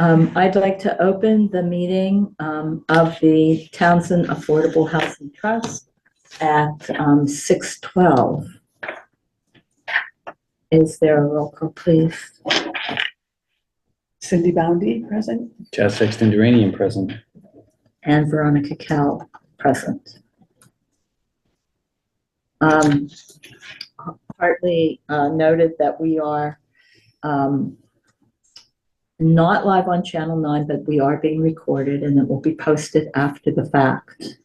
I'd like to open the meeting of the Townsend Affordable Housing Trust at 6:12. Is there a roll call, please? Cindy Boundy, present. Chad Sexton Duranian, present. And Veronica Kell, present. Partly noted that we are not live on Channel 9, but we are being recorded and it will be posted after the fact.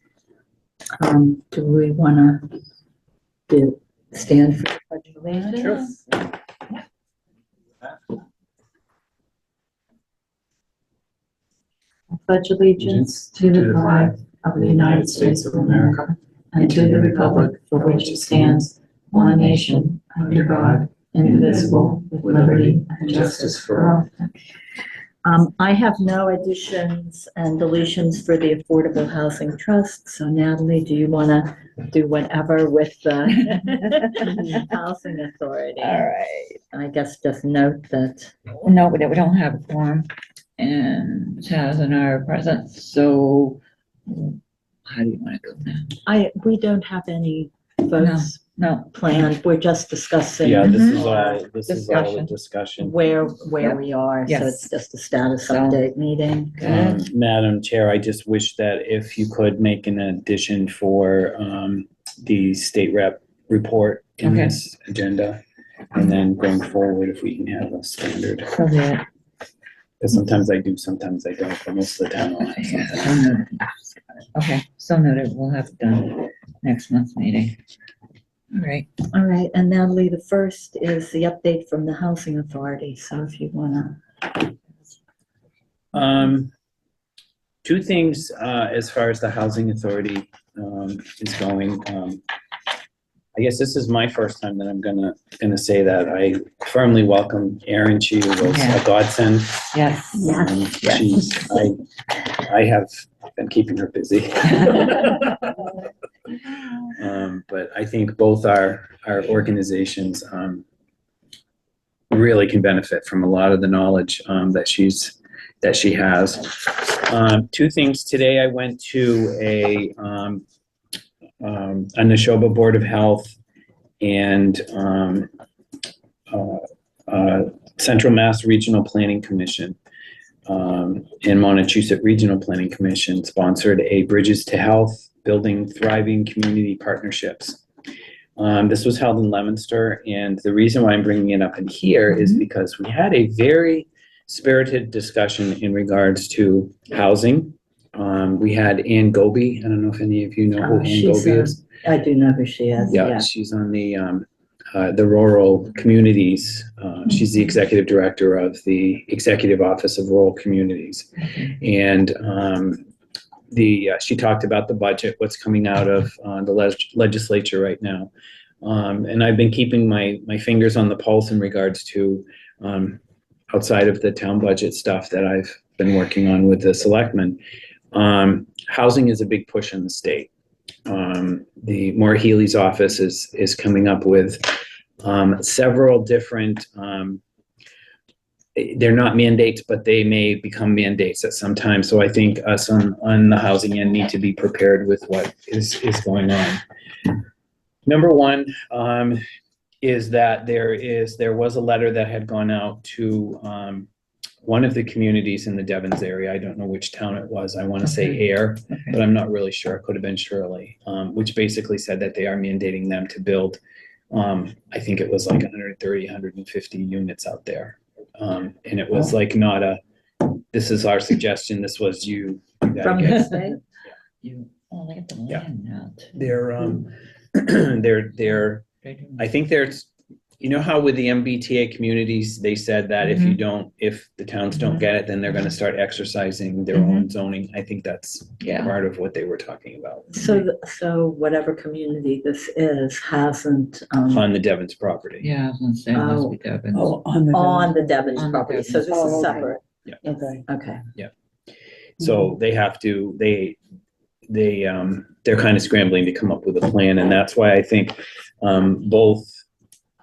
Do we want to stand for the Pledge of Allegiance? Sure. I pledge allegiance to the flag of the United States of America and to the republic for which it stands, one nation, under God, indivisible, with liberty and justice for all. I have no additions and deletions for the Affordable Housing Trust. So Natalie, do you want to do whatever with the Housing Authority? All right. I guess just note that. No, we don't have a quorum, and Chaz and I are present, so how do you want to go now? We don't have any votes No, planned. We're just discussing. Yeah, this is our all the discussion. where we are. So Yes. it's just a status So- update meeting. Madam Chair, I just wish that if you could make an addition for the state rep report in Okay. this agenda. And then going forward, if we can have a standard, so that, because sometimes I do, sometimes I don't, but most of the time I'll have yeah, something. so noted. Okay, so noted, we'll have it done next month's meeting. All right, All right, and Natalie, the first is the update from the Housing Authority. So if you want to. Two things as far as the Housing Authority is going. I guess this is my first time that I'm gonna say that. I firmly welcome Erin. She was Yeah. a godsend. yes. She's, I have been keeping her busy. But I think both our organizations really can benefit from a lot of the knowledge that she has. Two things today. I went to a Neshoba Board of Health and Central Mass Regional Planning Commission and Montechusett Regional Planning Commission sponsored a Bridges to Health Building Thriving Community Partnerships. This was held in Leominster, and the reason why I'm bringing it up in here is because we had a very spirited discussion in regards to housing. We had Ann Goby. I don't know if any of you know who Ann Goby is. I do know who she is. Yeah, she's on the rural communities. She's the executive director of the Executive Office of Rural Communities, and she talked about the budget, what's coming out of the legislature right now, and I've been keeping my fingers on the pulse in regards to outside of the town budget stuff that I've been working on with the selectmen. Housing is a big push in the state. The Maura Healey's office is coming up with several different, they're not mandates, but they may become mandates at some time. So I think us on the housing end need to be prepared with what is going on. Number one is that there was a letter that had gone out to one of the communities in the Devens area. I don't know which town it was. I want to say Ayr, but I'm not really sure. It could have been Shirley, which basically said that they are mandating them to build, I think it was like 130, 150 units out there. And it was like not this is our suggestion. This was you. From the state? You only get the Yeah. land now. They're I think there's, you know how with the MBTA communities, they said that if the towns don't get it, then they're going to start exercising their own zoning. I think that's part of what they were talking about. So whatever community this is hasn't On the Devens property. Yeah, I was gonna say, it must be Devin. Oh, on the Devens On the property. So Devens. this Oh, is okay. separate. Yeah. Okay. Okay. So they have to, they're kind of scrambling to come up with a plan. And that's why I think both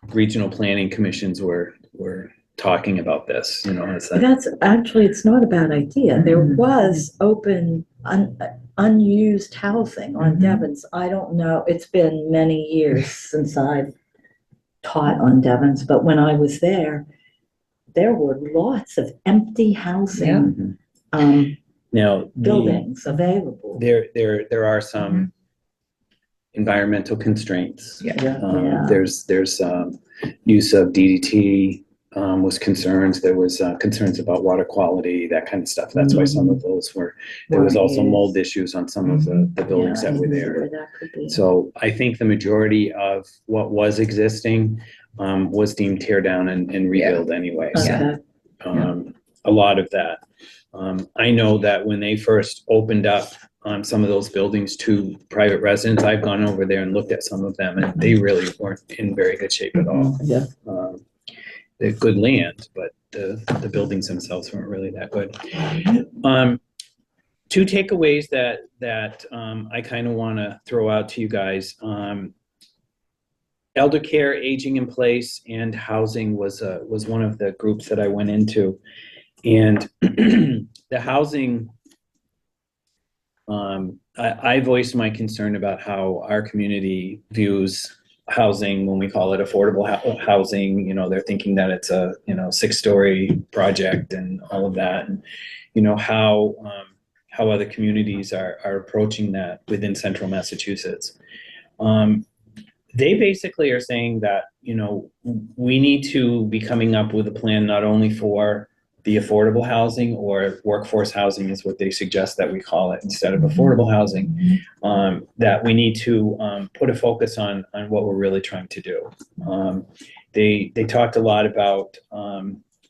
regional planning commissions were talking about this, you know, it's that, That's actually, it's not a bad idea. There was open, unused housing on Mhm. Devon's. I don't know, it's been many years since I've taught on Devon's, but when I was there were lots of empty housing, now, buildings available. there are some environmental constraints. Yeah. Yeah. There's use of DDT was concerns. There was concerns about water quality, that kind of stuff. That's why some of those were. There was also mold issues on some of the buildings Yeah, that were I see there. where that could be. So I think the majority of what was existing was deemed tear down and rebuild anyway. So, Okay. a lot of that. I know that when they first opened up some of those buildings to private residents, I've gone over there and looked at some of them, and they really weren't in very good shape at all. Yeah. They're good land, but the buildings themselves weren't really that good. Two takeaways that I kind of want to throw out to you guys. Elder care, aging in place, and housing was one of the groups that I went into, and the housing. I voiced my concern about how our community views housing when we call it affordable housing. You know, they're thinking that it's a 6-story project and all of that, and how other communities are approaching that within central Massachusetts. They basically are saying that, we need to be coming up with a plan not only for the affordable housing, or workforce housing is what they suggest that we call it instead of affordable housing, that we need to put a focus on what we're really trying to do. They talked a lot about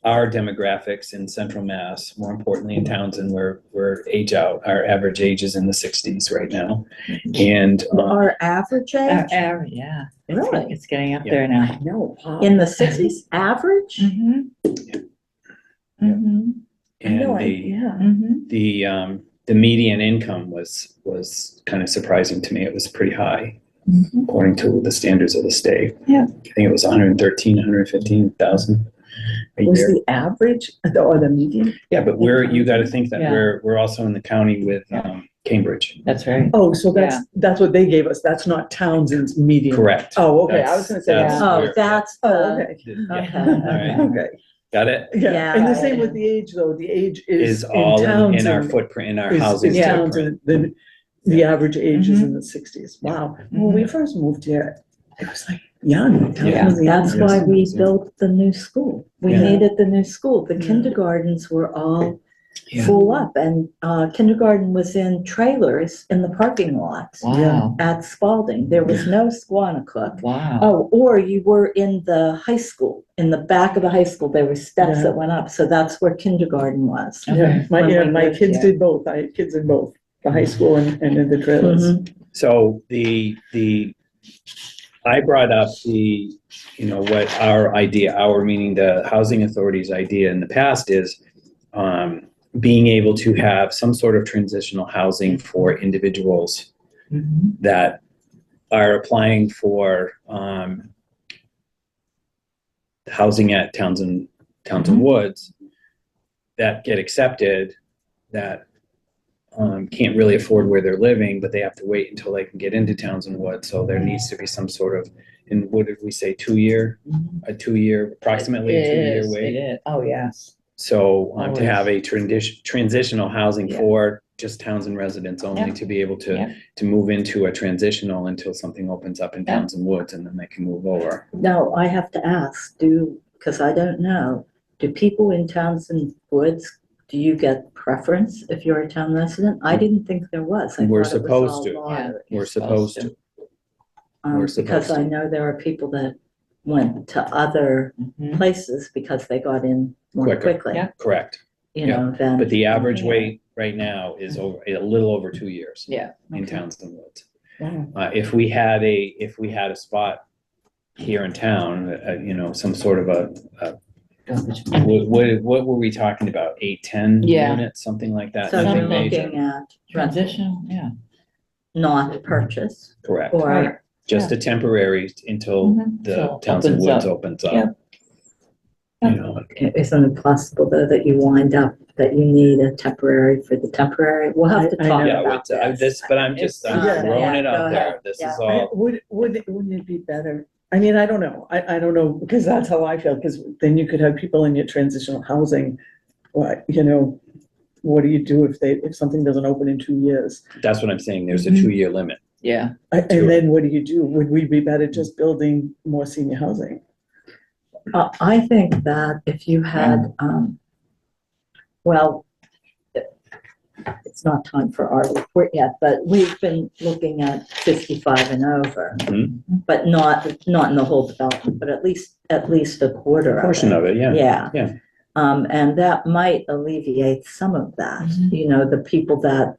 our demographics in Central Mass, more importantly in Townsend, where we're age out. Our average age is in the 60s right now. And Our average age? Yeah. Really? It's getting up there now. No. In the 60s, average? and the median income was kind of surprising to me. It was pretty high, according to the standards of the state. Yeah. I think it was 113, 115,000 a Was year. the average or the median? Yeah, but you got to think that Yeah. we're also in the county with Cambridge. That's right. Oh, so that's what they gave us. That's not Townsend's median. Correct. Oh, okay. I was going to say. That's Oh, where- that's Oh, the, okay. Yeah. okay. All right. Okay. Got it? Yeah. Yeah. And the same with the age, though. The age Is in all in Townsend. our footprint, in our is housing Townsend. footprint. The average age is in the 60s. Wow. When we first moved here, it was like young. Townsend was young. That's why we built the new school. We Yeah. needed the new school. The Yeah. kindergartens were all Yeah. full up, and kindergarten was in trailers in the parking lot Wow. at Spalding. There was no Squanicook. Wow. Oh, or you were in the high school. In the back of the high school, there were steps that went up, so that's where kindergarten was. Yeah. When we My moved kids here. did both. I had kids in both the high school and in the trailers. So I brought up what our meaning the housing authority's idea in the past is, being able to have some sort of transitional housing for individuals that are applying for housing at Townsend Woods that get accepted, that can't really afford where they're living, but they have to wait until they can get into Townsend Woods. So there needs to be some sort of, and what did we say, approximately a 2-year wait. It is. Oh, yes. So Always. to have a transitional housing Yeah. for just Townsend residents only, Yeah. to be able to Yeah. move into a transitional until something opens up in Yeah. Townsend Woods, and then they can move over. Now, I have to ask, because I don't know, do people in Townsend Woods, do you get preference if you're a town resident? I didn't think there was. I We're thought it was supposed all to. lottery. We're supposed to. We're Because supposed I to. know there are people that went to other places because they got in more Quicker. quickly. Yeah. Correct. Than. But the average Yeah. wait right now is a little over 2 years Yeah. in Townsend Woods. Wow. If we had a spot here in town, some sort of what were we talking about? 8-10 Yeah. units, something like that. So you're Nothing major. looking at Transition, yeah. not purchase Correct. or. Right. Just a temporary until Mhm. the So Townsend opens Woods up. opens up. Yeah. Isn't it possible though that you wind up that you need a temporary for the temporary? We'll have to I talk know. Yeah, about this, but I'm just, I'm Yeah. throwing it Go out ahead. there. This Yeah. is all, Wouldn't it be better? I mean, I don't know. I don't know, because that's how I feel, because then you could have people in your transitional housing. What, what do you do if something doesn't open in 2 years? that's what I'm saying. There's a Mhm. 2-year limit. Yeah. And then what do you do? Would we be better just building more senior housing? I think that if you had, well, it's not time for our report yet, but we've been looking at 55 and over, Mhm. but not in the whole development, but at least a quarter Portion of it, yeah. Yeah. Yeah. And that might alleviate some of that. Mhm. The people that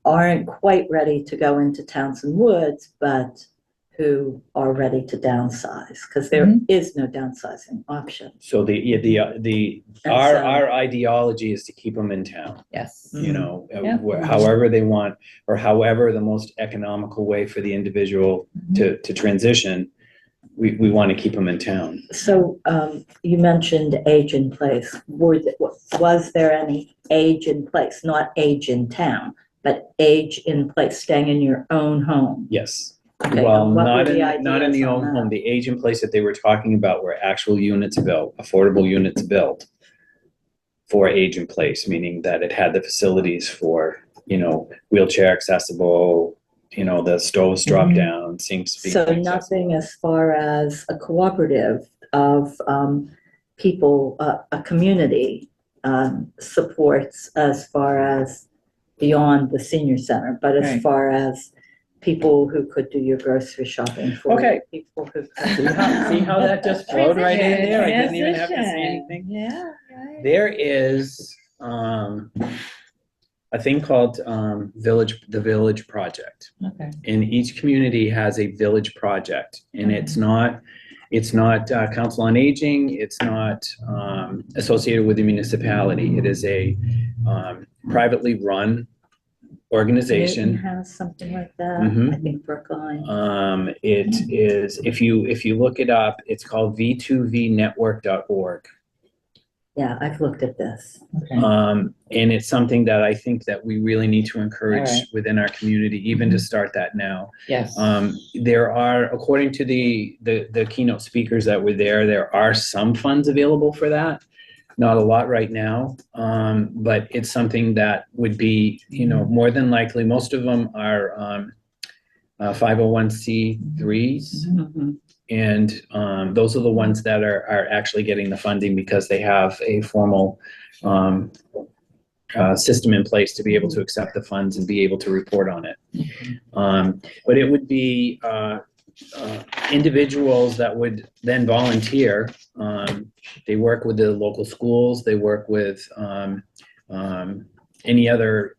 aren't quite ready to go into Townsend Woods, but who are ready to downsize, because there Mhm. is no downsizing option. So And our ideology is to keep them in town, Yes. Mm-hmm. Yeah. however they want, or however the most economical way for the individual to transition, we want to keep them in town. So you mentioned age in place. Was there any age in place, not age in town, but age in place, staying in your own home? Yes. Okay, Well, and what were not the in the ideas on own that? home. The age in place that they were talking about were actual units built, affordable units built for age in place, meaning that it had the facilities for, wheelchair accessible, the stoves drop Mhm. down, seems to be. So nothing as far as a cooperative of people, a community supports as far as beyond the senior center, but as Right. far as people who could do your grocery shopping for Okay. you, people who See how that just flowed right in there? I didn't even have to say Transition. anything. Yeah, right. There is a thing called the Village Project. Okay. And each community has a village project, and it's not Council on Aging. It's not associated with the municipality. It is a privately run organization. Newton has something like that. Mhm. I think Brookline. It is, if you look it up, it's called v2vnetwork.org. Yeah, I've looked at this. Okay. And it's something that I think that we really need to encourage All right. within our community, even to start that now. Yes. There are, according to the keynote speakers that were there are some funds available for that. Not a lot right now, but it's something that would be, more than likely, most of them are 501c3s. Mhm. And those are the ones that are actually getting the funding because they have a formal system in place to be able to accept the funds and be able to report on it. But it would be individuals that would then volunteer. They work with the local schools. They work with any other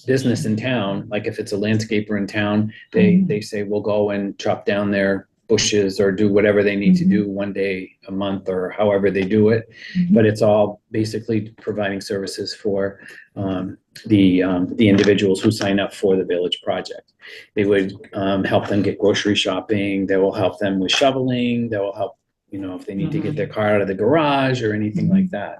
business in town. Like if it's a landscaper in town, they say, we'll go and chop down their bushes or do whatever they need to do one day a month or however they do it. But it's all basically providing services for the individuals who sign up for the Village Project. They would help them get grocery shopping. They will help them with shoveling. They will help, if they need to get their car out of the garage or anything like that.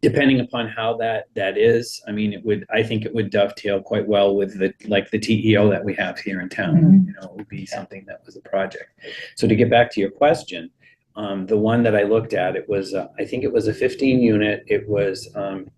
Depending upon how that is, I mean, I think it would dovetail quite well with the TEO that we have here in town. It would be something that was a project. So to get back to your question, the one that I looked at, it was, I think it was a 15 unit. It was an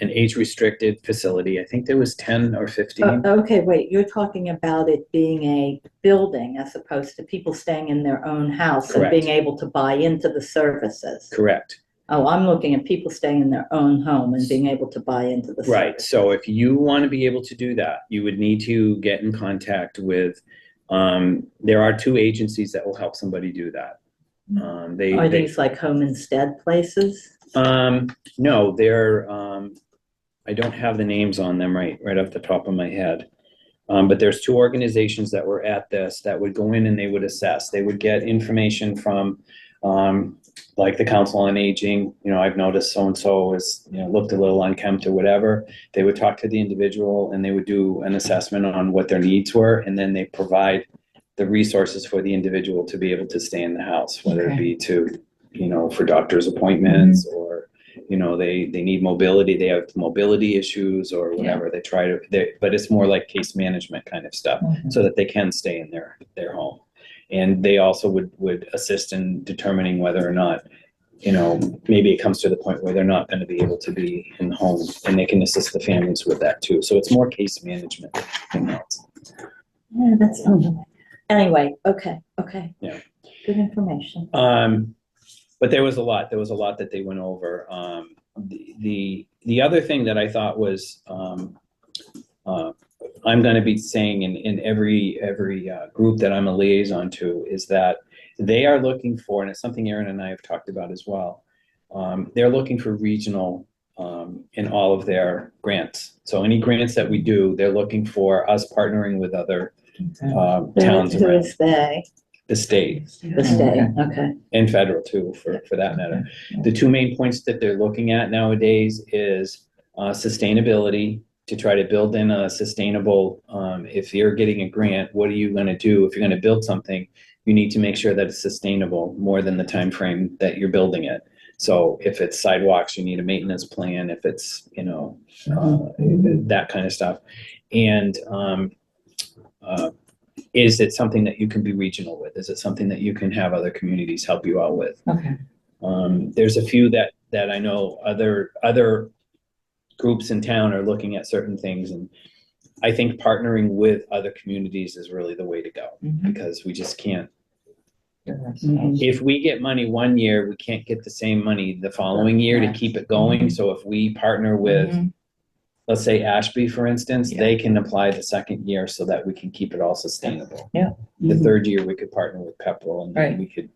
age restricted facility. I think there was 10 or 15. Okay, wait, you're talking about it being a building as opposed to people staying in their own house and Correct. being able to buy into the services. Correct. Oh, I'm looking at people staying in their own home and being able to buy into the Right. services. So if you want to be able to do that, you would need to get in contact with, there are 2 agencies that will help somebody do that. Are these like home instead places? No, they're, I don't have the names on them right off the top of my head. But there's 2 organizations that were at this that would go in and they would assess. They would get information from, like the Council on Aging. I've noticed so-and-so is, looked a little unkempt or whatever. They would talk to the individual and they would do an assessment on what their needs were. And then they provide the resources for the individual to be able to stay in the house, whether it be to, for doctor's appointments or, they need mobility, they have mobility issues or whatever. They try to, but it's more like case management kind of stuff so that they can stay in their home. And they also would assist in determining whether or not, maybe it comes to the point where they're not going to be able to be in the home, and they can assist the families with that too. So it's more case management than else. Yeah, that's, anyway, okay. Yeah. Good information. But there was a lot that they went over. The other thing that I thought was, I'm going to be saying in every group that I'm a liaison to, is that they are looking for, and it's something Aaron and I have talked about as well, they're looking for regional in all of their grants. So any grants that we do, they're looking for us partnering with other towns Who around is they? the state. The state, okay. And federal too, for that matter. The two main points that they're looking at nowadays is sustainability, to try to build in a sustainable, if you're getting a grant, what are you going to do? If you're going to build something, you need to make sure that it's sustainable more than the time frame that you're building it. So if it's sidewalks, you need a maintenance plan. If it's, that kind of stuff. And is it something that you can be regional with? Is it something that you can have other communities help you out with? Okay. There's a few that I know other groups in town are looking at certain things, and I think partnering with other communities is really the way to go, because we just can't. If we get money one year, we can't get the same money the following year to keep it going. So if we partner with, let's say Ashby, for instance, they can apply the second year so that we can keep it all sustainable. Yeah. The third year, we could partner with Pepperell, and then Right. we could,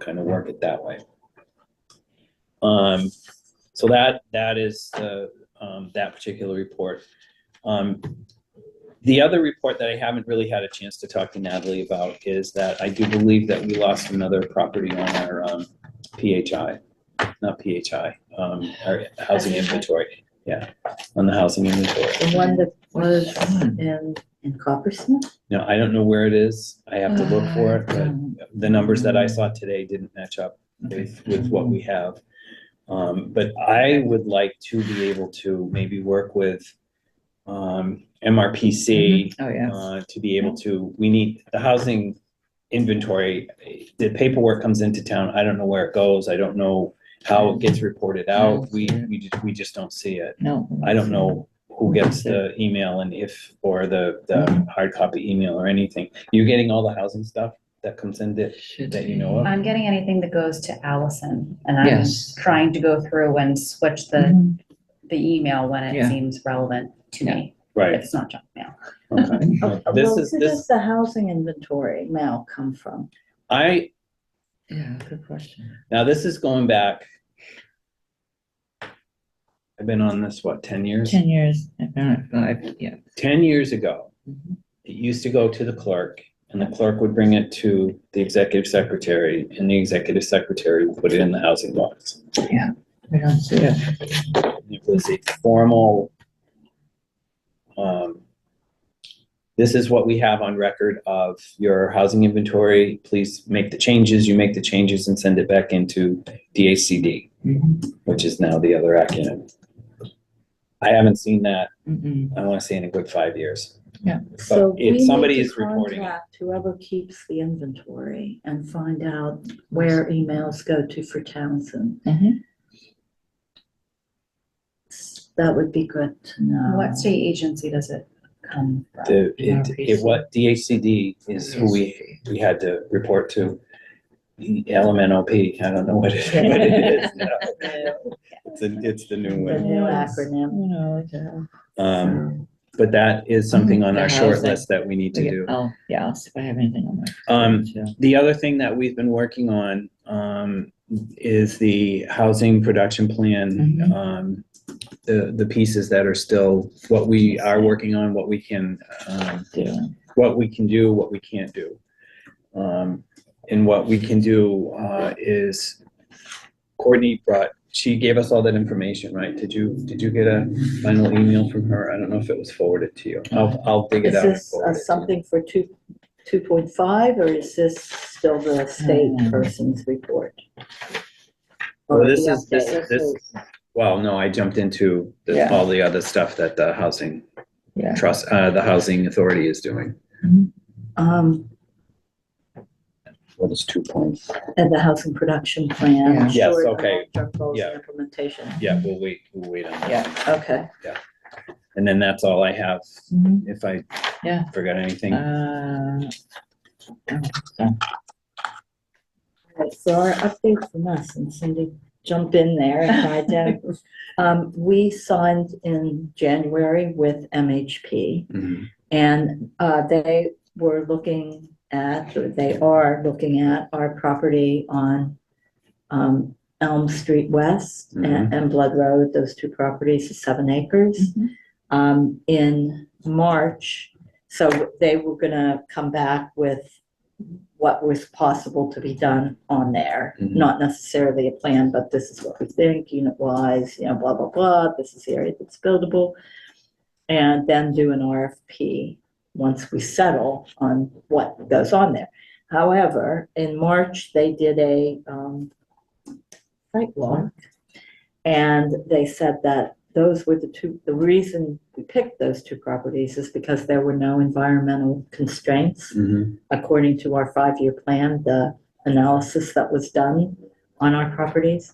kind of work it that way. So that is the, that particular report. The other report that I haven't really had a chance to talk to Natalie about is that I do believe that we lost another property on our PHI, not PHI, our housing inventory. Yeah, on the housing inventory. The one that was in Coppersmith? No, I don't know where it is. I have to look for it, but the numbers that I saw today didn't match up with what we have. But I would like to be able to maybe work with MRPC to be able to, we need the housing inventory. The paperwork comes into town. I don't know where it goes. I don't know how it gets reported out. We just don't see it. No. I don't know who gets the email and or the hard copy email or anything. You getting all the housing stuff that comes in that you know of? I'm getting anything that goes to Allison, and I'm Yes. trying to go through and switch the email when it seems relevant to me. Right. If it's not junk mail. Okay. This Well, is who does the housing inventory mail come from? Yeah, good question. Now this is going back. I've been on this, 10 years? 10 years, I found it 5, yeah. 10 years ago, it used to go to the clerk, and the clerk would bring it to the executive secretary, and the executive secretary would put it in the housing box. Yeah, we don't see it. It was a formal, this is what we have on record of your housing inventory. Please make the changes. You make the changes and send it back into DHCD, which is now the other acronym. I haven't seen that, I want to say, in a good 5 years. Yeah. So if we somebody need is to reporting it. contact whoever keeps the inventory and find out where emails go to for Townsend. That would be good to know. What state agency does it come from? What DHCD is who we had to report to. LMNOP, I don't know what it is now. It's the new The one. new acronym. But that is something on The our short housing. list that we need to do. Oh, yeah, I'll see if I have anything on my. The other thing that we've been working on is the housing production plan. The pieces that are still what we are working on, what we can do, what we can't do. And what we can do is Courtney she gave us all that information, right? Did you get a final email from her? I don't know if it was forwarded to you. I'll dig it Is out. And this forward it to you. something for 2.5, or is this still the state person's report? Well, Or this the is, update? well, no, I jumped into Yeah. all the other stuff that the housing Yeah. trust, the housing authority is doing. What is 2 points? And the housing production plan. Yeah. Yes, short, okay. long-term goals Yeah. and implementation. Yeah, we'll wait on that. Yeah. Okay. And then that's all I have, Mhm. if I Yeah. forgot anything. Right, so our update from us, and Cindy jump in there and try to, we signed in January with MHP, Mhm. and they were looking at, or they are looking at our property on Elm Street West and Blood Road. Those two properties is 7 acres. In March, so they were gonna come back with what was possible to be done on there. Mhm. Not necessarily a plan, but this is what we think, unit-wise, blah, blah, blah, this is the area that's buildable. And then do an RFP once we settle on what goes on there. However, in March, they did a site walk, and they said that those were the reason we picked those two properties is because there were no environmental constraints. Mhm. According to our 5-year plan, the analysis that was done on our properties.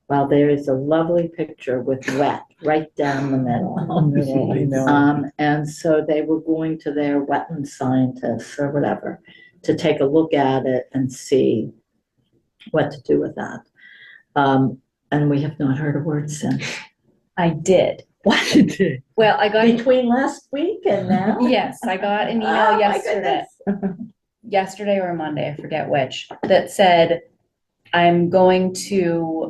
Well, there is a lovely picture with wet right down the middle. I know. And so they were going to their wetland scientists or whatever to take a look at it and see what to do with that. And we have not heard a word since. I did. What? Well, I got, Between last week and now? yes, I got an Oh, email my yesterday. goodness. Yesterday or Monday, I forget which, that said, I'm going to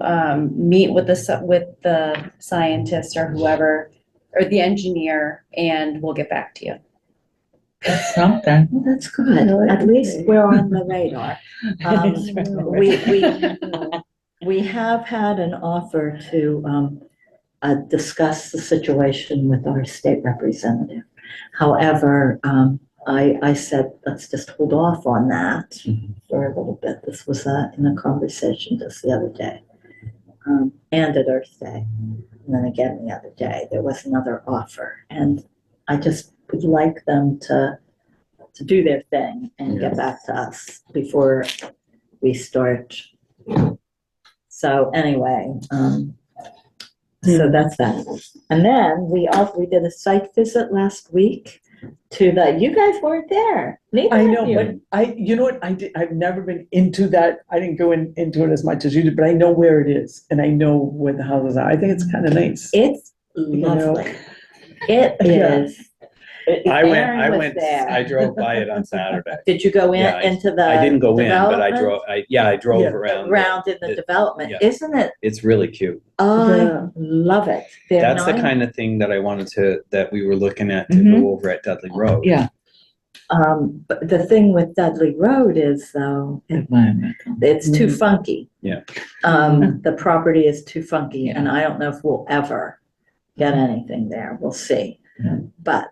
meet with the scientist or whoever, or the engineer, and we'll get back to you. Something. Well, that's good. At least we're on the radar. We have had an offer to discuss the situation with our state representative. However, I said, let's just hold off on that for a little bit. This was in a conversation just the other day, and at Earth Day. And then again the other day, there was another offer. And I just would like them to do their thing and get back to us before we start. So anyway, so that's that. And then we did a site visit last week to you guys weren't there. Neither I of know, you. but you know what, I've never been into that, I didn't go into it as much as you did, but I know where it is, and I know where the houses are, I think it's kind of nice. It's know? lovely. It Yeah. is. I Aaron was went, there. I drove by it on Saturday. Did you go Yeah, into the I didn't go in, but I development? drove Yeah. around. In the development, yeah. isn't it? It's really cute. I Yeah. love it. They're That's the nine- kind of thing that I wanted that we were looking at to Mhm. go over at Dudley Road. Yeah. But the thing with Dudley Road is though, Environmental. it's too Mhm. funky. Yeah. The property is too funky, Yeah. and I don't know if we'll ever get anything there. We'll see. Yeah. But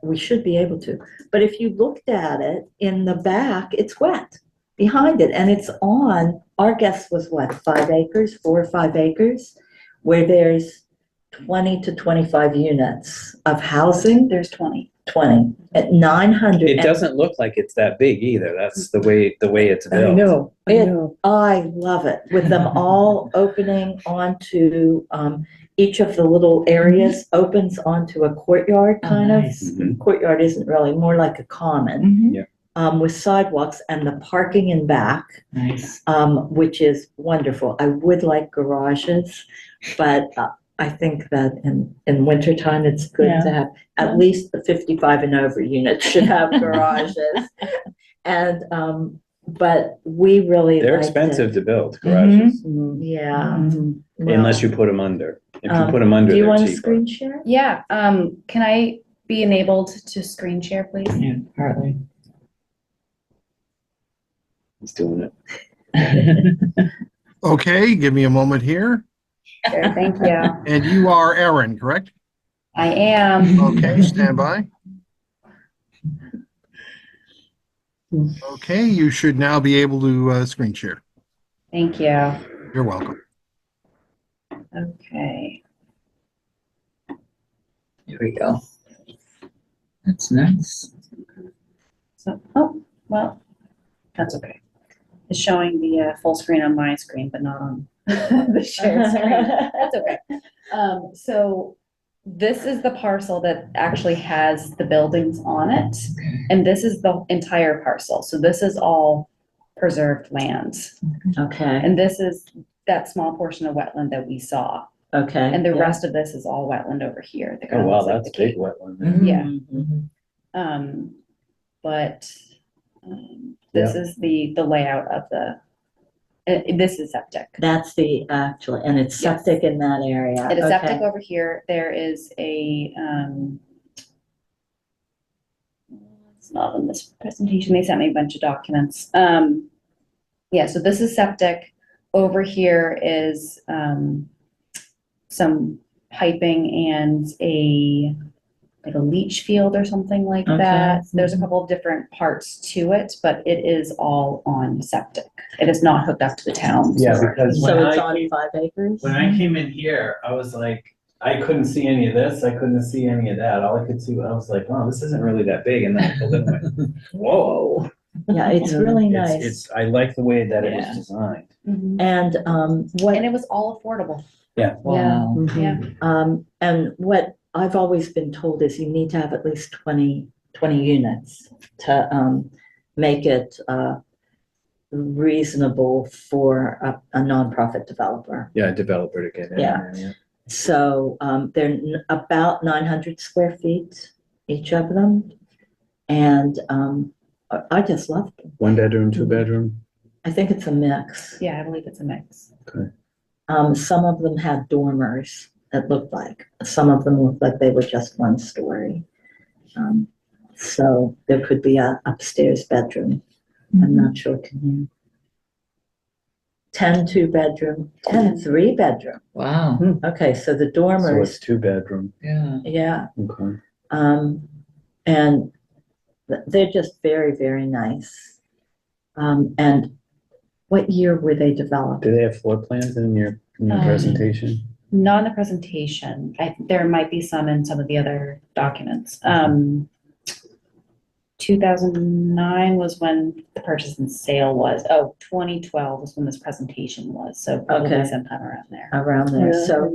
we should be able to. But if you looked at it in the back, it's wet behind it, and it's on, our guess was what, 5 acres, 4 or 5 acres, where there's 20 to 25 units of housing. There's 20. 20 at 900. It doesn't look like it's that big either. That's the way it's I built. know, I It- know. I love it, with them all opening onto, each of the little areas opens onto a courtyard kind of. Nice. Mhm. Courtyard isn't really, more like a common, Mhm. with sidewalks and the parking in back, Nice. which is wonderful. I would like garages, but I think that in wintertime, it's good Yeah. to have, at least the 55 and over units should have garages. And, but we really They're liked it. expensive to build garages, Mhm. Yeah. Mhm. unless you put them under. If you Um, put them under, Do you they're want to cheaper. screen share? Yeah, can I be enabled to screen share, please? Yeah, partly. He's doing it. Okay, give me a moment here. Sure, thank you. And you are Erin, correct? I am. Okay, stand by. Okay, you should now be able to screen share. Thank you. You're welcome. Okay. Here we go. That's nice. So, oh, well, that's okay. It's showing the full screen on my screen, but not on the shared screen. That's okay. So this is the parcel that actually has the buildings on it. And this is the entire parcel. So this is all preserved land. Okay, And this is that small portion of wetland that we saw. okay. And the yeah. rest of this is all wetland over here. that Oh, kinda wow, looks like that's the big cape. wetland there. Yeah. Mhm. But this is the layout of the, this is septic. That's the actual, and it's Yes. septic in that area. It is septic Okay. over here. There is a, it's not in this presentation. They sent me a bunch of documents. Yeah, so this is septic. Over here is, some piping and like a leach field or something like Okay. that. There's a couple of different parts to it, but it is all on septic. It is not hooked up to the town. Yeah, because So when it's I on came, 5 acres? when I came in here, I was like, I couldn't see any of this, I couldn't see any of that. All I could see, I was like, wow, this isn't really that big. And then I pulled in and went, whoa. Yeah, it's really nice. It's, I like the way that it was Yeah. designed. Mhm. And what, And it was all affordable. Wow. Yeah. and what I've always been told is you need to have at least 20 units to make it reasonable for a nonprofit developer. Yeah, developer to get in Yeah. there, yeah. So they're about 900 square feet, each of them. And I just love them. 1 bedroom, 2 bedroom. I think it's a mix. Yeah, I believe it's a mix. Some of them had dormers, it looked like. Some of them looked like they were just 1 story. So there could be a upstairs bedroom. I'm not sure. Can you? 10 2-bedroom, 10 3-bedroom. Wow. Okay, so the So dormers, it's 2 bedroom. Yeah. yeah. Okay. And they're just very, very nice. And what year were they developed? Do they have floor plans in your presentation? Not in the presentation. There might be some in some of the other documents. 2009 was when the purchase and sale was. Oh, 2012 was when this presentation was. So probably Okay. sometime around there. Around there, Yeah, so, in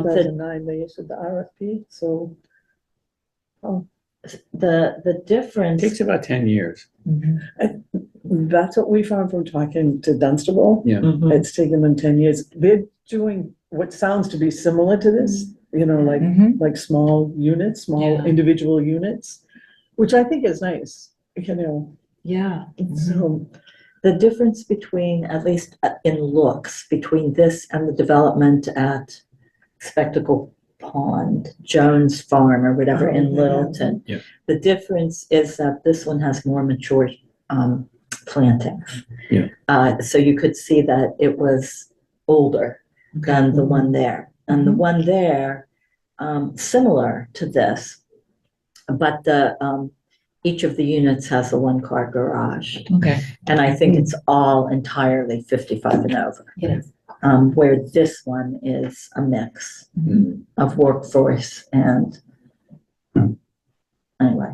the 2009, they issued the RFP, so. the difference. Takes about 10 years. That's what we found from talking to Dunstable. Mhm. It's taken them 10 years. They're doing what sounds to be similar to this, like small units, small Yeah. individual units, which I think is nice, Yeah. so. The difference between, at least in looks, between this and the development at Spectacle Pond, Jones Farm or whatever in Oh, yeah. Littleton. Yep. The difference is that this one has more mature plantings. Yeah. So you could see that it was older than the one there. And the one there, similar to this, but each of the units has a 1-car garage. Okay. And I think it's all entirely 55 and over. It Where this one is a mix Mhm. of workforce and, anyway,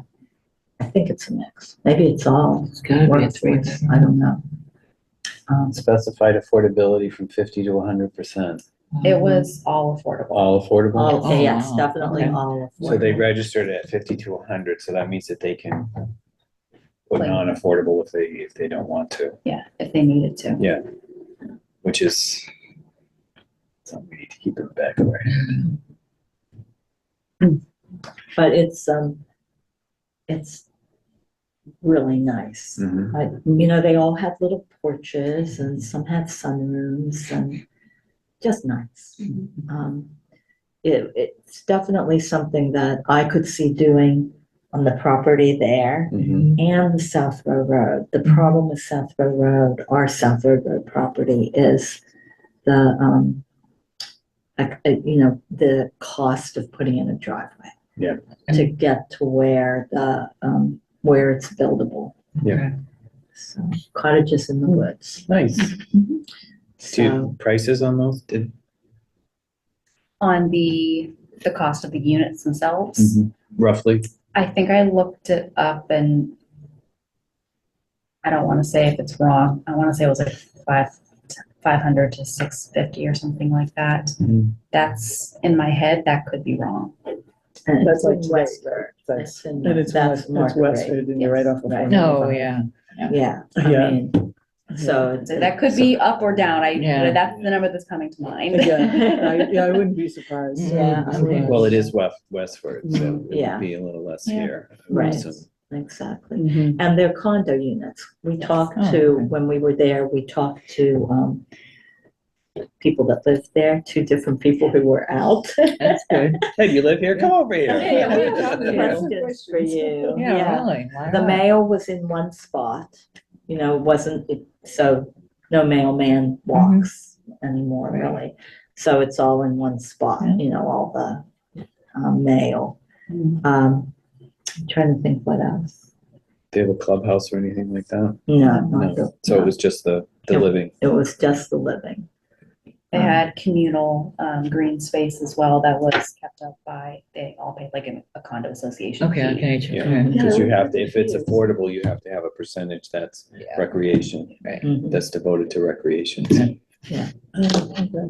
I think it's a mix. Maybe it's all It's gotta be a workforce, I don't know. Specified affordability from 50 to 100%. It was all affordable. All affordable? All, Oh, yes, wow. definitely Okay. all So they affordable. registered it at 50 to 100, so that means that they can put Like- non-affordable if they don't want to, Yeah, if they needed to. Yeah. which is something we need to keep in the back of our head. But it's really nice. Mhm. They all had little porches and some had sunrooms and just nice. It's definitely something that I could see doing on the property there Mhm. and the South Row Road. The problem with South Row Road, our South Row Road property, is the the cost of putting in a driveway. Yeah. To get to where where it's buildable. Yeah. Okay. So cottages in the woods. Nice. So Do prices on those? Did On the cost of the units themselves, roughly? I think I looked it up and I don't want to say if it's wrong. I want to say it was like 500 to 650 or something like that. Mhm. That's in my head. That could be wrong. and That's it's like in today. Westford. That's, in- and it's that's market rate. Westford and you're right off of. Right. No, yeah. Yeah, I Yeah. mean, so. So that could be up or down. Yeah. That's the number that's coming to mind. Yeah, I wouldn't be surprised. Yeah, I mean- Well, it is Westford, so it Yeah. would be a little less Yeah. here. I would Right. assume. Exactly. Mhm. And they're condo units. We talked Oh, to, okay. when we were there, we talked to, people that lived there, two different people who were out. That's good. Hey, do you live here? Come over here. Yeah, we talked to you. Questions for you. Yeah, really. Why The not? mail was in one spot, so no mailman walks anymore, Right. really. So it's all in one spot, Yeah. all the mail. Mhm. I'm trying to think what else. They have a clubhouse or anything like that? No, No. not the- So it no. was just the It- living. It was just the living. They had communal green space as well that was kept up by, they all paid like a condo association Okay, fee. okay. Yeah. okay. Because you Yeah. have to, if it's affordable, you have to have a percentage that's Yeah. recreation, Mhm. that's devoted to recreation. Oh, okay.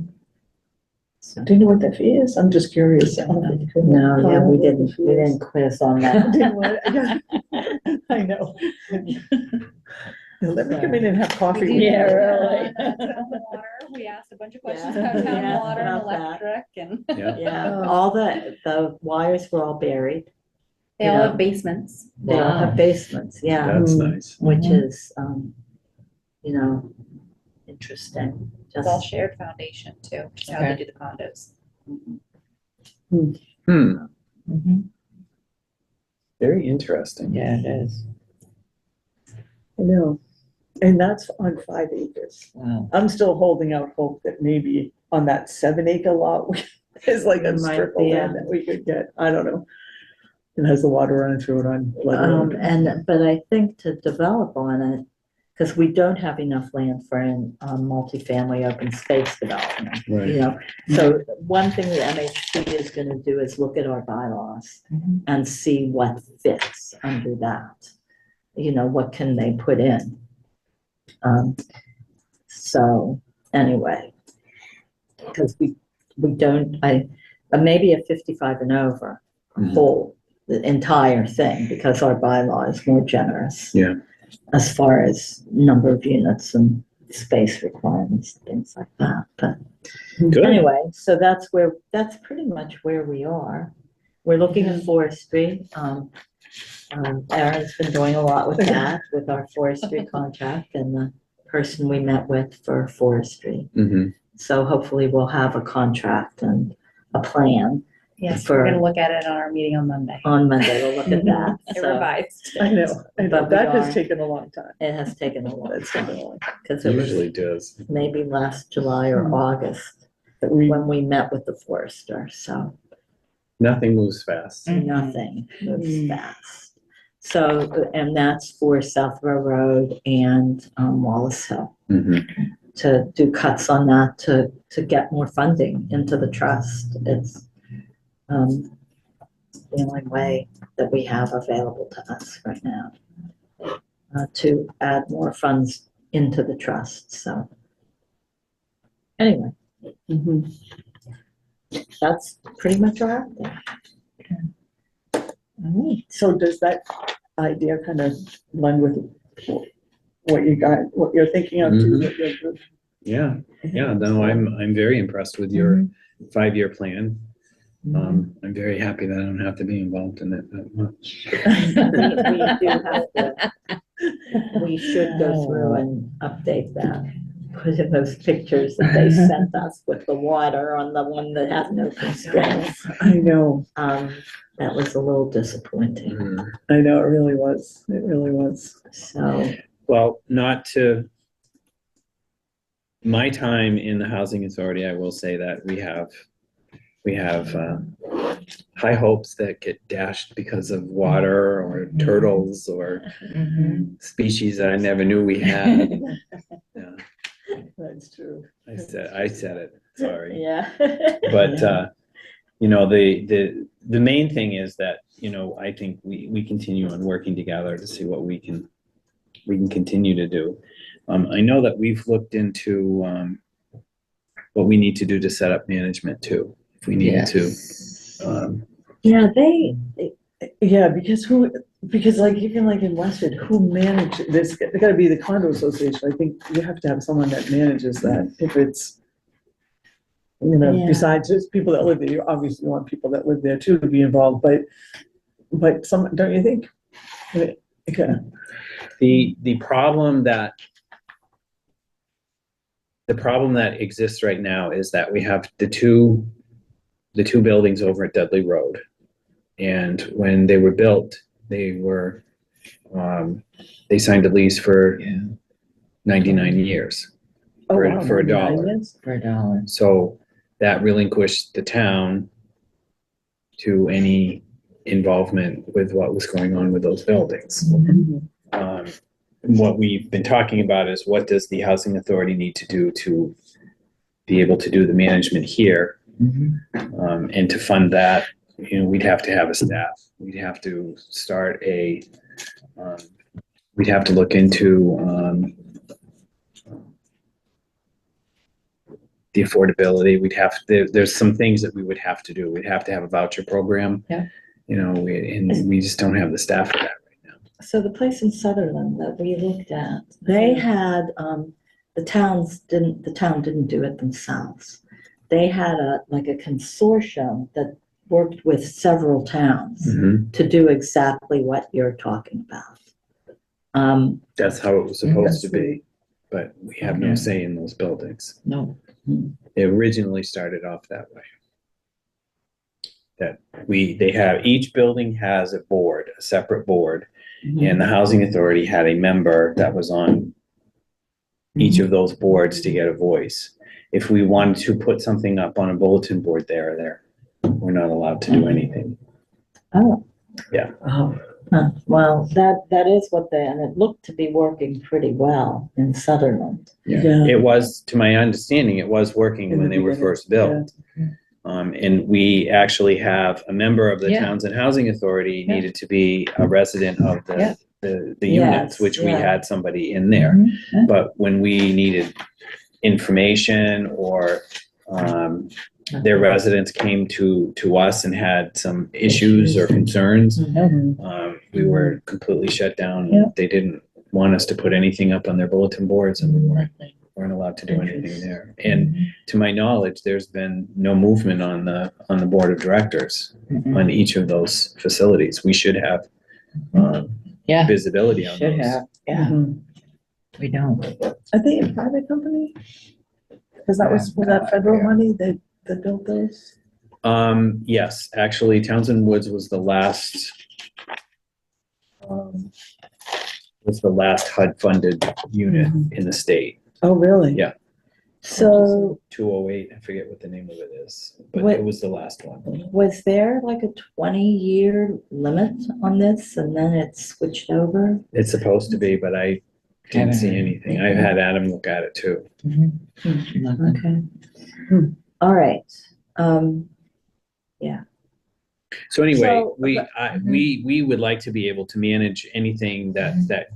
Do you know what that fee is? I'm just curious. No, yeah, we didn't quiz on that. Didn't want- yeah. I know. Let me come in and have coffee. We with did you. Yeah, on, really. town water. We asked a bunch of questions Yeah. about We town asked water and about that. electric and Yeah. Yeah, Oh. all the wires were all buried. they all have basements. They all have Wow. basements, yeah, That's Mm. nice. which Mhm. is, interesting. It's all Just, shared foundation too, which is how they Okay. do the condos. Hmm, Mhm. very interesting. Yeah, it is. I know. And that's on 5 acres. Wow. I'm still holding out hope that maybe on that 7-acre lot, there's like a Might strip of be, land that we could get. I don't know. It has the water running through it on Blood Road. but I think to develop on it, because we don't have enough land for multifamily open space development, Right. So one thing the MHC is gonna do is look at our bylaws Mhm. and see what fits under that. What can they put in? So, anyway, because we don't, maybe a 55 and over, Mhm. whole, the entire thing, because our bylaw is more generous. Yeah. As far as number of units and space requirements, things like that, but Good. anyway, so that's pretty much where we are. We're looking at forestry. Aaron's been doing a lot with that, with our forestry contract and the person we met with for forestry. Mm-hmm. So hopefully we'll have a contract and a plan Yes, For- we're gonna look at it on our meeting on Monday. on Monday. We'll look at that. It So revised. I know. But we That has are- taken a long time. it has taken a long time because it Usually was does. maybe last July or Hmm. August That we, when we met with the forester. So Nothing moves fast. Mhm. nothing moves Mm. fast. So, and that's for Southborough Road and Wallace Hill, Mm-hmm. to do cuts on that to get more funding into the trust. It's the only way that we have available to us right now, to add more funds into the trust, so. Anyway, Mhm. that's pretty much our update. All right. So does that idea kind of blend with what you got, what you're thinking of too? Mhm. what you're- Yeah. Yeah. No, I'm very impressed with your 5-year plan. I'm very happy that I don't have to be involved in it that much. We do have to, we should go through and update that. Put in those pictures that they sent us with the water on the one that had no constraints. I know, That was a little disappointing, Mhm. I know, it really was. It really was. so. Well, not to my time in the housing authority, I will say that we have we have high hopes that get dashed because of water or turtles or Mhm. species that I never knew we had. Yeah, That's true. I said it, sorry. Yeah. But, you know, the main thing is that, you know, I think we continue on working together to see what we can continue to do. I know that we've looked into, what we need to do to set up management too, if we needed to. Yeah, Yeah, because like even like in Westford, who manage this, it gotta be the condo association. I think you have to have someone that manages that if it's, you know, Yeah. besides just people that live there, you obviously want people that live there too to be involved, but some, don't you think? Okay. The problem that exists right now is that we have the two buildings over at Dudley Road. And when they were built, they were, they signed a lease for 99 years Oh, for, wow, for a 99 dollar. years? For $1. So that relinquished the town to any involvement with what was going on with those buildings. What we've been talking about is what does the housing authority need to do to be able to do the management here? And to fund that, you know, we'd have to have a staff. We'd have to start we'd have to look into the affordability. There's some things that we would have to do. We'd have to have a voucher program. Yeah. You know, we just don't have the staff for that right now. So the place in Sutherland that we looked at, they had, the town didn't do it themselves. They had like a consortium that worked with several towns to do exactly what you're talking about. That's how it was supposed to be, but we have no say in those buildings. No. It originally started off that way. That each building has a board, a separate board, and the housing authority had a member that was on each of those boards to get a voice. If we wanted to put something up on a bulletin board there, we're not allowed to do anything. Oh. Yeah. Oh. Well, that is what and it looked to be working pretty well in Sutherland. Yeah. It was, to my understanding, it was working In when the they were beginning, first built. And we actually have a member of the Yeah. Townsend Housing Authority Yeah. needed to be a resident of Yeah. the Yes, units, which we yeah. had somebody in there. Mhm. But when we needed information or their residents came to us and had some issues or concerns, we were completely shut down. Yeah. They didn't want us to put anything up on their bulletin boards, and we weren't allowed to do anything there. And to my knowledge, there's been no movement on the board of directors on each of those facilities. We should have Yeah, visibility on should those. have, yeah, we don't. Are they a private company? Because that was that federal money that built those? Yes, actually, Townsend Woods was the last HUD-funded unit in the state. Oh, really? Yeah. So 208, I forget what the name of it is, but What- it was the last one. was there like a 20-year limit on this and then it switched over? It's supposed to be, but I didn't see anything. I've had Adam look at it too. Nothing. Okay. All right. So anyway, So- we would like to be able to manage anything that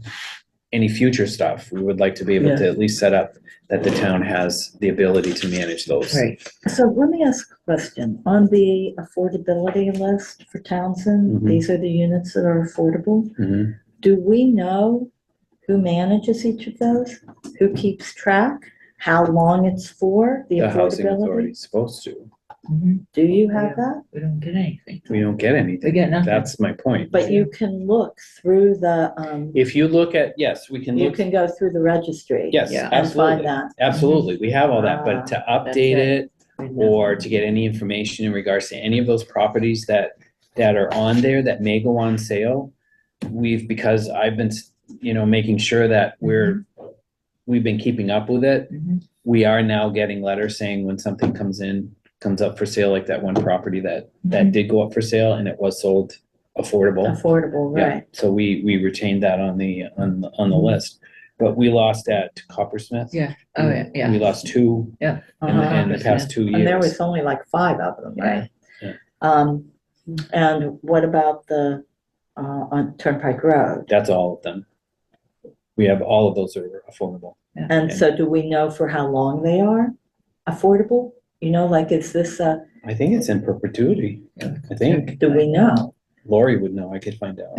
any future stuff. We would like to be able to at least set up that the town has the ability to manage those. Right. So let me ask a question. On the affordability list for Townsend, Mhm. these are the units that are affordable. Mhm. Do we know who manages each of those? Who keeps track? How long it's for, the The housing authority affordability? is supposed to. Do you have that? We don't get anything. We don't get We anything. get nothing. That's my point. But you can look through the, If you look at, yes, we can you look. can go through the registry. Yes, Yeah. And absolutely. find that. Absolutely. We have all that, but to update it. it or to get any information in regards to any of those properties that are on there that may go on sale, because I've been, making sure that we've been keeping up with it. Mhm. We are now getting letters saying when something comes in comes up for sale, like that one property that did go up for sale and it was sold affordable. Affordable, Yeah, right. so we retained that on the list, but we lost at Coppersmith. Yeah, oh, yeah, We yeah. lost two Yeah. in the past 2 years. And there was only like 5 of them, right? Yeah. And what about the, on Turnpike Road? That's all of them. We have all of those are affordable. And so do we know for how long they are affordable? You know, like, is this I think it's in perpetuity. I think do we know? Lori would know. I could find out.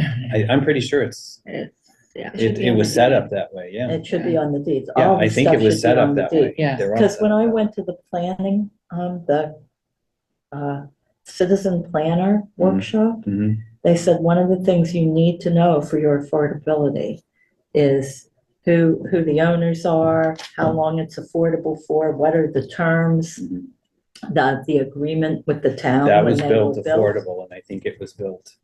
I'm pretty sure It's, yeah. it was set up that way. Yeah. It should be on the deeds. Yeah, All the I think stuff it was should be set on up the that deed. way. Yeah. They're all Because set when up I that went to the planning, the citizen planner workshop, way. Mhm. they said one of the things you need to know for your affordability is who the owners are, how long it's affordable for, what are the terms, Mhm. the agreement with the town. That when was they built were built. affordable, and I think it was built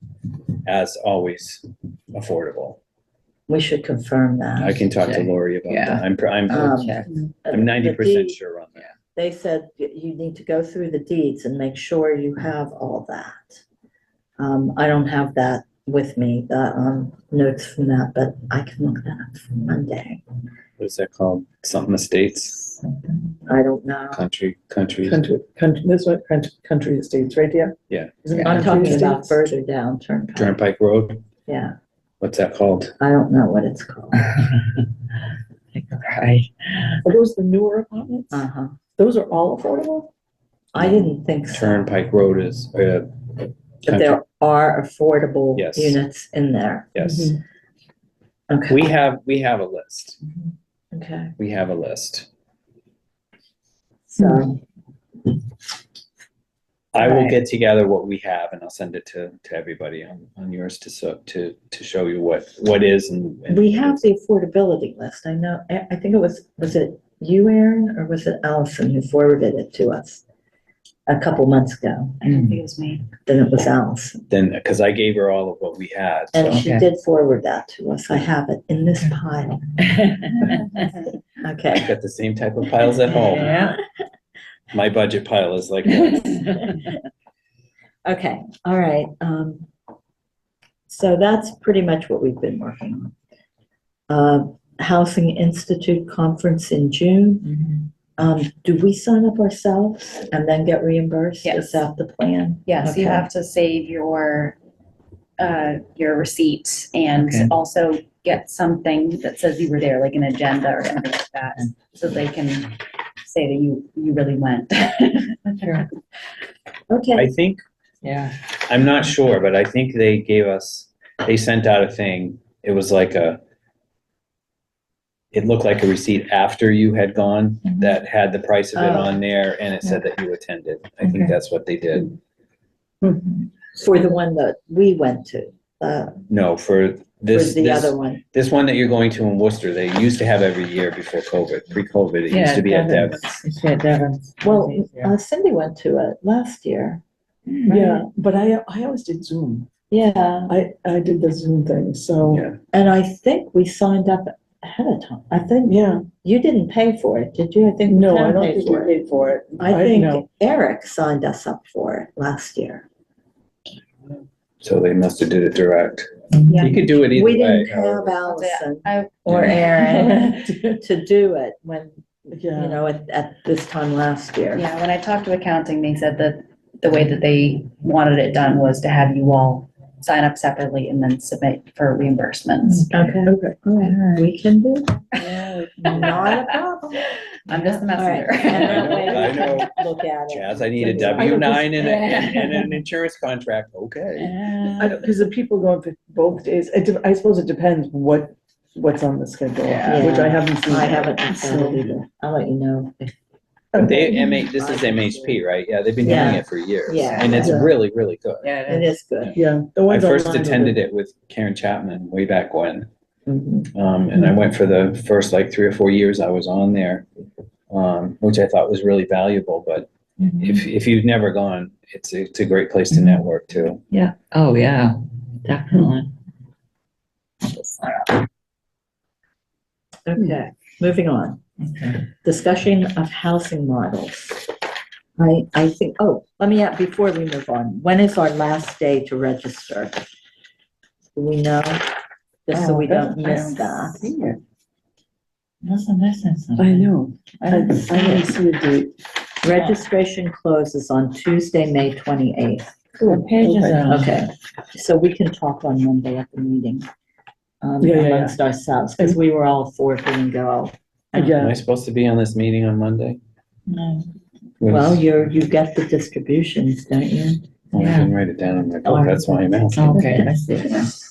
as always affordable. We should confirm that. I can talk to Okay. Lori about Yeah. that. I'm Check. I'm 90% sure on that. They said you need to go through the deeds and make sure you have all that. I don't have that with me, the notes from that, but I can look that up for Monday. What is that called? Something estates, I don't know. country. This one, country estates, right, yeah? Yeah. Isn't it I'm country talking about estates? further down Turnpike. Turnpike Road. Yeah, What's that called? I don't know what it's called. Right. Are those the newer apartments? Uh-huh. Those are all affordable? I didn't think so. Turnpike Road is But there are affordable Yes. units in there. yes. Okay. We have a list. Okay, We have a list. so, I will Right. get together what we have and I'll send it to everybody on yours to show you what is and. we have the affordability list. I know, I think it was it you, Aaron, or was it Allison who forwarded it to us a couple months ago? I don't think it was me. Then it was Allison. Then, because I gave her all of what we had. And So she Okay. did forward that to us. I have it in this pile. Okay. I've got the same type of piles at home. Yeah. My budget pile is like this. Okay, all right. So that's pretty much what we've been working on. Housing Institute Conference in June. Do we sign up ourselves and then get reimbursed? Yes. Is that the plan? Yes, you Okay. have to save your receipt and Okay. also get something that says you were there, like an agenda or something like that, so they can say that you really went. Sure. Okay, I think, Yeah. I'm not sure, but I think they sent out a thing. It was like it looked like a receipt after you had gone Mhm. that had the price of it Oh. on there and it said that you attended. I think Okay. that's what they did. for the one that we went to, No, for for this, the other one. this one that you're going to in Worcester, they used to have every year before COVID. Pre-COVID, it used to be at Devon's. Yeah, Devon's. Well, Cindy went to it last year. Yeah, but I always did Zoom. Yeah, I did the Zoom thing, so, Yeah. and I think we signed up ahead of time. I think yeah. you didn't pay for it, did you? I think No, Ken I don't paid think we for it. paid for it. I no. think Eric signed us up for it last year. So they must have did it direct. Yeah. You could do it either We way. didn't have however. Allison I- or Aaron to do it when, you Yeah, know, at this time last year. Yeah, when I talked to accounting, they said that the way that they wanted it done was to have you all sign up separately and then submit for reimbursements. Okay, okay. all right, we can do that. Not a problem. I'm just the All right, messenger. and that way I we know. can look at it. Chaz, I need a Yeah. W-9 and an insurance contract. Okay. I don't, because the people going for both days, I suppose it depends what's on the schedule, Yeah. which I haven't seen. I haven't looked at So- it either. I'll let you know. But this is MHP, right? Yeah, they've been doing Yeah. it for years. Yeah. And it's Yeah. really, really good. Yeah, It is good. Yeah. The I ones first online are attended good. it with Karen Chapman way back when. Mhm. And I went for the first like 3 or 4 years I was on there, which I thought was really valuable. But if you've never gone, it's a great place to network too. Yeah. Oh, yeah, definitely. Okay, moving on. Okay. Discussion of housing models. I think, oh, let me, before we move on, when is our last day to register? Do we know? Just so we don't miss that. See it. Wasn't missing I something. know. I I didn't see didn't it. see a date. Registration closes on Tuesday, May 28th. Cool. Page is Okay. it on? Okay, so we can talk on Monday at the meeting. Yeah. Amongst ourselves, because we were all for it and go. Am Yeah. I supposed to be on this meeting on Monday? No. What Well, is- you get the distributions, don't you? I didn't write it down in my book, that's why I'm asking. Okay, I see.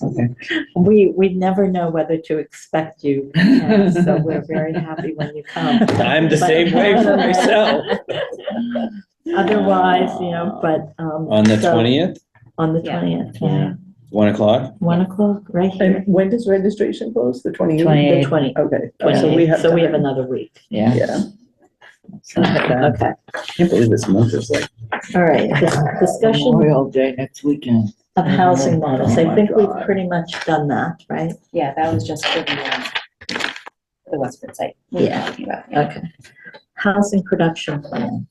Okay. We never know whether to expect you, and so we're very happy when you come. I'm the But- same way for myself. Otherwise, but. On the so- 20th, On the Yeah. 20th, yeah, 1:00? 1:00, right here. And when does registration close? The 28th? 28th. The 20th. Okay. So we have. So we have time. another week. Yeah. Okay, I can't believe this month is like, all right, discussion Memorial Day next weekend. of housing models, Oh I my think we've God. pretty much done that, right? Yeah, that was just for the Westford site. we were Yeah. talking about, yeah. Okay. Housing production plan,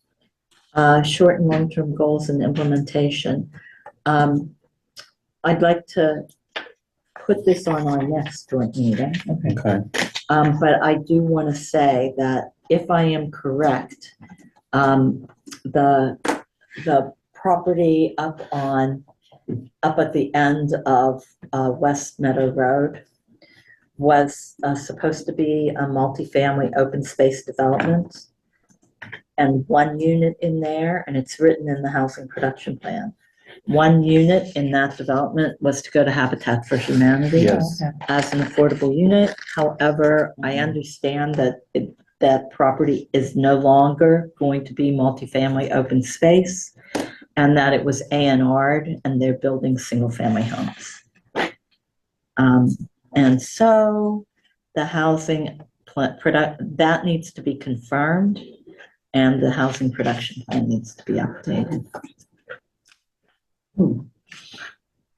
short and long-term goals and implementation. I'd like to put this on our next joint meeting. okay, But I do want to say that if I am correct, the property up at the end of West Meadow Road was supposed to be a multifamily open space development and one unit in there, and it's written in the housing production plan. One unit in that development was to go to Habitat for Humanity yes, as an affordable unit. However, I understand that that property is no longer going to be multifamily open space and that it was A&R'd and they're building single-family homes. And so the housing that needs to be confirmed and the housing production plan needs to be updated.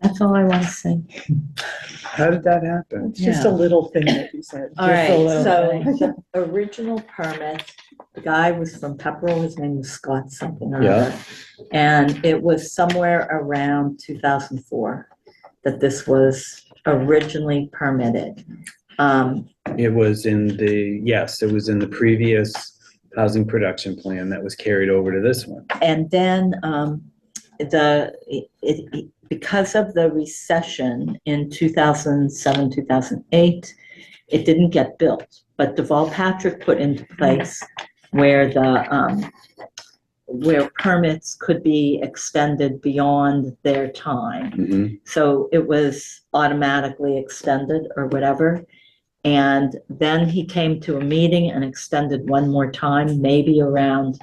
That's all I want to say. how did that happen? It's just a little thing that you said. All Just a right, little so thing. the original permit, the guy was from Pepperell, his name was Scott something or Yeah. other. And it was somewhere around 2004 that this was originally permitted. It was in the previous housing production plan that was carried over to this one. And then because of the recession in 2007, 2008, it didn't get built. But Deval Patrick put into place where where permits could be extended beyond their time. Mhm. So it was automatically extended or whatever. And then he came to a meeting and extended one more time, maybe around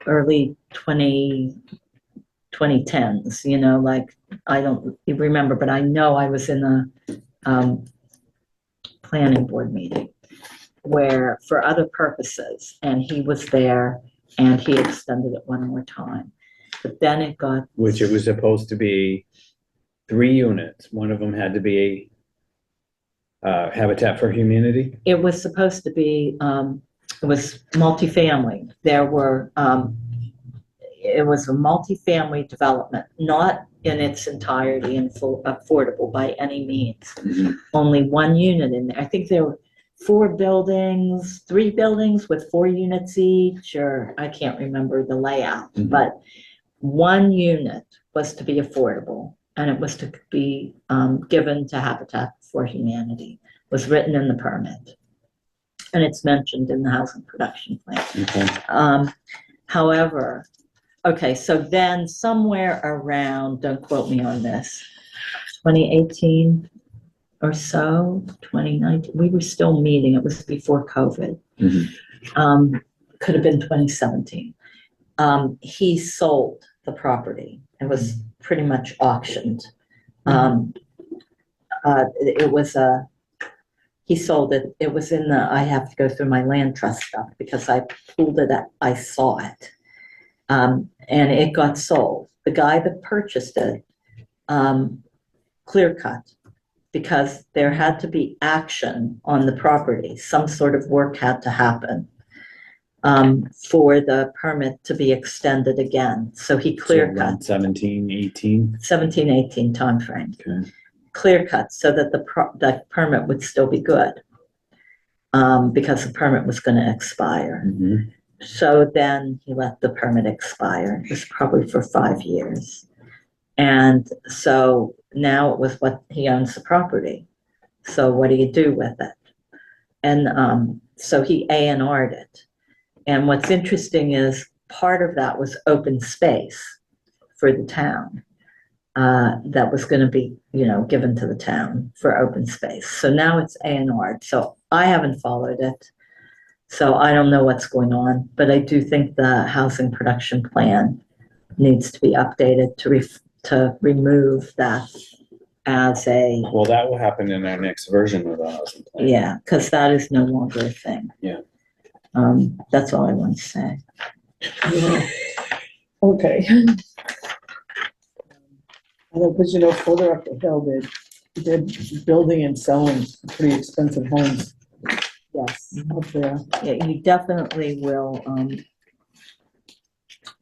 early 2010s, like, I don't remember, but I know I was in a planning board meeting where, for other purposes, and he was there and he extended it one more time. But then it got. Which it was supposed to be 3 units. One of them had to be Habitat for Humanity. It was supposed to be, it was multifamily. There were, it was a multifamily development, not in its entirety and full affordable by any means. Mhm. Only one unit in there. I think there were 3 buildings with 4 units each, or I can't remember the layout, Mhm. but one unit was to be affordable and it was to be given to Habitat for Humanity, was written in the permit. And it's mentioned in the housing production plan. Okay. However, okay, so then somewhere around, don't quote me on this, 2018 or so, 2019, we were still meeting, it was before COVID. Mhm. Could have been 2017. He sold the property. It was pretty much auctioned. He sold it. It was I have to go through my land trust stuff because I pulled it up, I saw it. And it got sold. The guy that purchased it, clear cut, because there had to be action on the property. Some sort of work had to happen. for the permit to be extended again. So he clear So around cut 17, 18. 17, 18 timeframe, Okay. clear cut so that the permit would still be good. Because the permit was gonna expire. Mhm. So then he let the permit expire. It was probably for 5 years. And so now it was what he owns the property. So what do you do with it? And so he A&R'd it. And what's interesting is part of that was open space for the town. That was gonna be, given to the town for open space. So now it's A&R'd. So I haven't followed it. So I don't know what's going on, but I do think the housing production plan needs to be updated to remove that as a, Well, that will happen in our next version of the housing plan. yeah, because that is no longer a thing. Yeah. That's all I want to say. Okay. Because, further up the hill, they're building and selling pretty expensive homes Yes. up there. Yeah, you definitely will,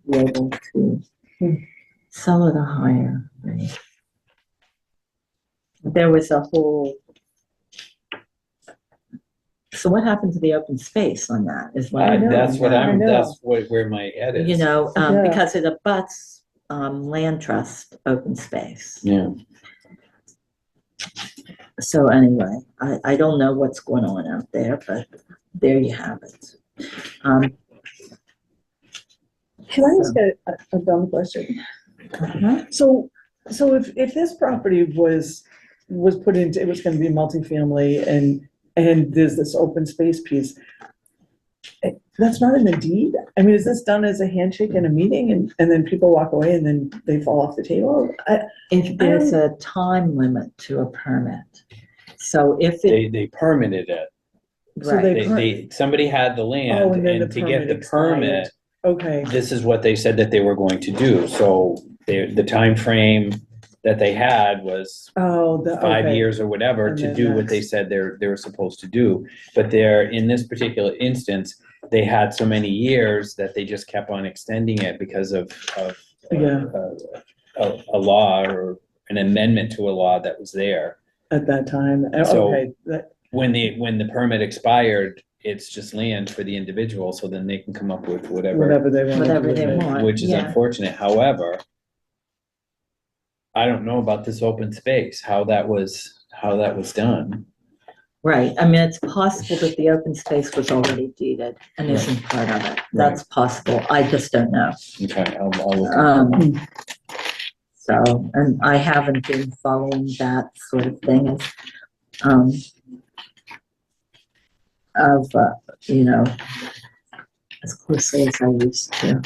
be able to sell at a higher rate. There was a whole, so what happened to the open space on that is what I know. That's what I know. that's where my head is. Yeah. Because it abuts, land trust open space. Yeah. So anyway, I don't know what's going on out there, but there you have it. Can I ask a dumb question? Uh-huh. So if this property was put into, it was gonna be multifamily and there's this open space piece, that's not in the deed? I mean, is this done as a handshake and a meeting and then people walk away and then they fall off the table? If there's a time limit to a permit, so if it, They permitted it. So right, Somebody had the land, Oh, and then and the to get the permit expired. permit, Okay, this is what they said that they were going to do. So the time frame that they had was oh, 5 years or whatever And to then do what they that's- said they were supposed to do. But in this particular instance, they had so many years that they just kept on extending it because of Yeah. a law or an amendment to a law that was there. At that time, So- okay, When the permit expired, it's just land for the individual, so then they can come up with whatever, whatever they want to do. whatever with they it. want. which is Yeah. unfortunate. However, I don't know about this open space, how that was done. Right, I mean, it's possible that the open space was already deeded and isn't part of it. That's possible, I just don't know. Okay, I'll look. Um, so, and I haven't been following that sort of thing as closely as I used to.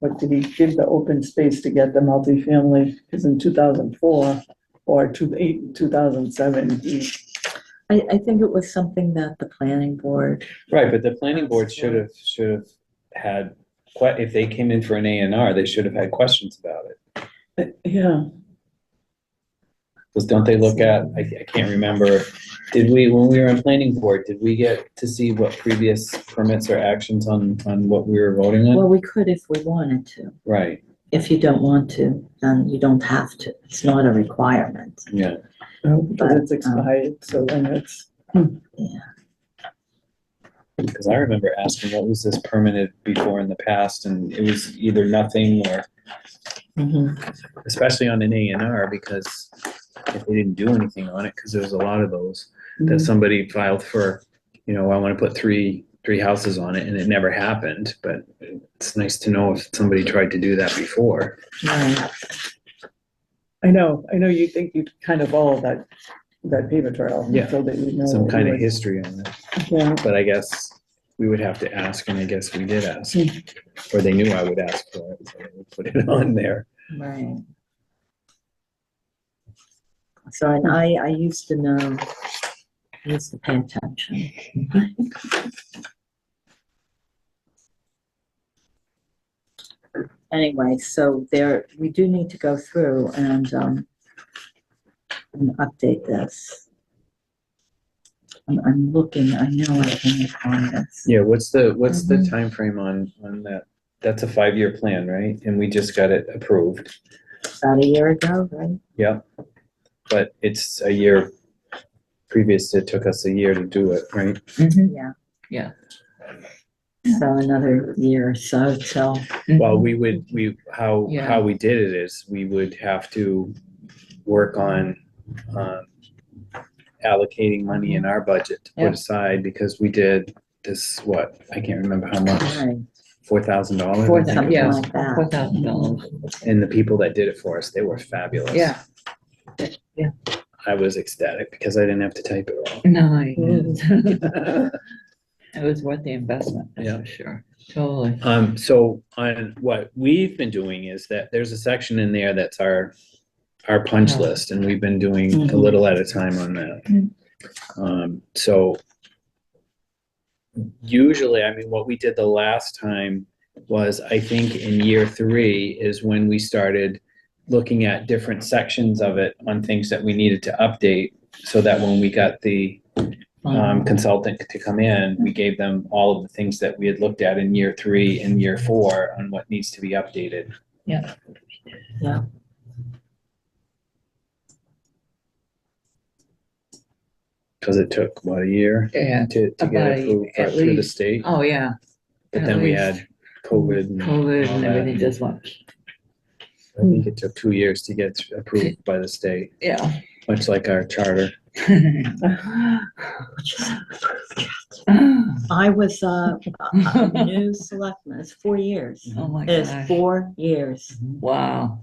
But did he give the open space to get the multifamily? Because in 2004 or 2007, I think it was something that the planning board, Right, but the planning board should have had, if they came in for an A&R, they should have had questions about it. yeah, Because don't they look at, I can't remember, when we were on planning board, did we get to see what previous permits or actions on what we were voting well, on? we could if we wanted to. Right, If you don't want to, then you don't have to. It's not a requirement. yeah. because it's expired, so then it's, Because I remember asking, what was this permitted before in the past, and it was either nothing or, especially on an A&R, because if they didn't do anything on it, because there's a lot of those, that somebody filed for, I want to put three houses on it, and it never happened, but it's nice to know if somebody tried to do that before. Right. I know, you think you'd kind of follow that paper trail. Yeah. So that you know. Some what kind you of would- history on it, Yeah, but I guess we would have to ask, and I guess we did ask, or they knew I would ask for it, so they would put it on there. Right. So, and I used to know, I used to pay attention. Anyway, so we do need to go through and update this. I'm looking, I know I can find this. Yeah, what's the Mhm. timeframe on that? That's a 5-year plan, right? And we just got it approved. About a year ago, right? Yeah. But it's a year previous, it took us a year to do it, right? Yeah. Yeah. So another year or so till, Well, how Yeah. we did it is we would have to work on allocating money in our budget to Yeah. put aside because we did this, what, I can't remember how much, right, $4,000. For I think them, it yeah, was. $4,000. And the people that did it for us, they were fabulous. Yeah. I was ecstatic because I didn't have to type it all. No, it was worth the investment, Yeah. that's for sure. Totally. So on what we've been doing is that there's a section in there that's our punch Yeah. list, and we've been doing a Mhm. little at a time on that. So usually, I mean, what we did the last time was, I think in year 3 is when we started looking at different sections of it on things that we needed to update, so that when we got the consultant to come in, we gave them all of the things that we had looked at in year 3 and year 4 on what needs to be updated. Yeah. yeah. Because it took, what, a year Yeah. to get About approved at through the least. state? Oh, yeah. But at then we least. had COVID and COVID all and that. everything just went, I think it took 2 years to get approved by the state, yeah. much like our charter. I was a new selectman, it's 4 years. Oh, my It's gosh. 4 years. Wow,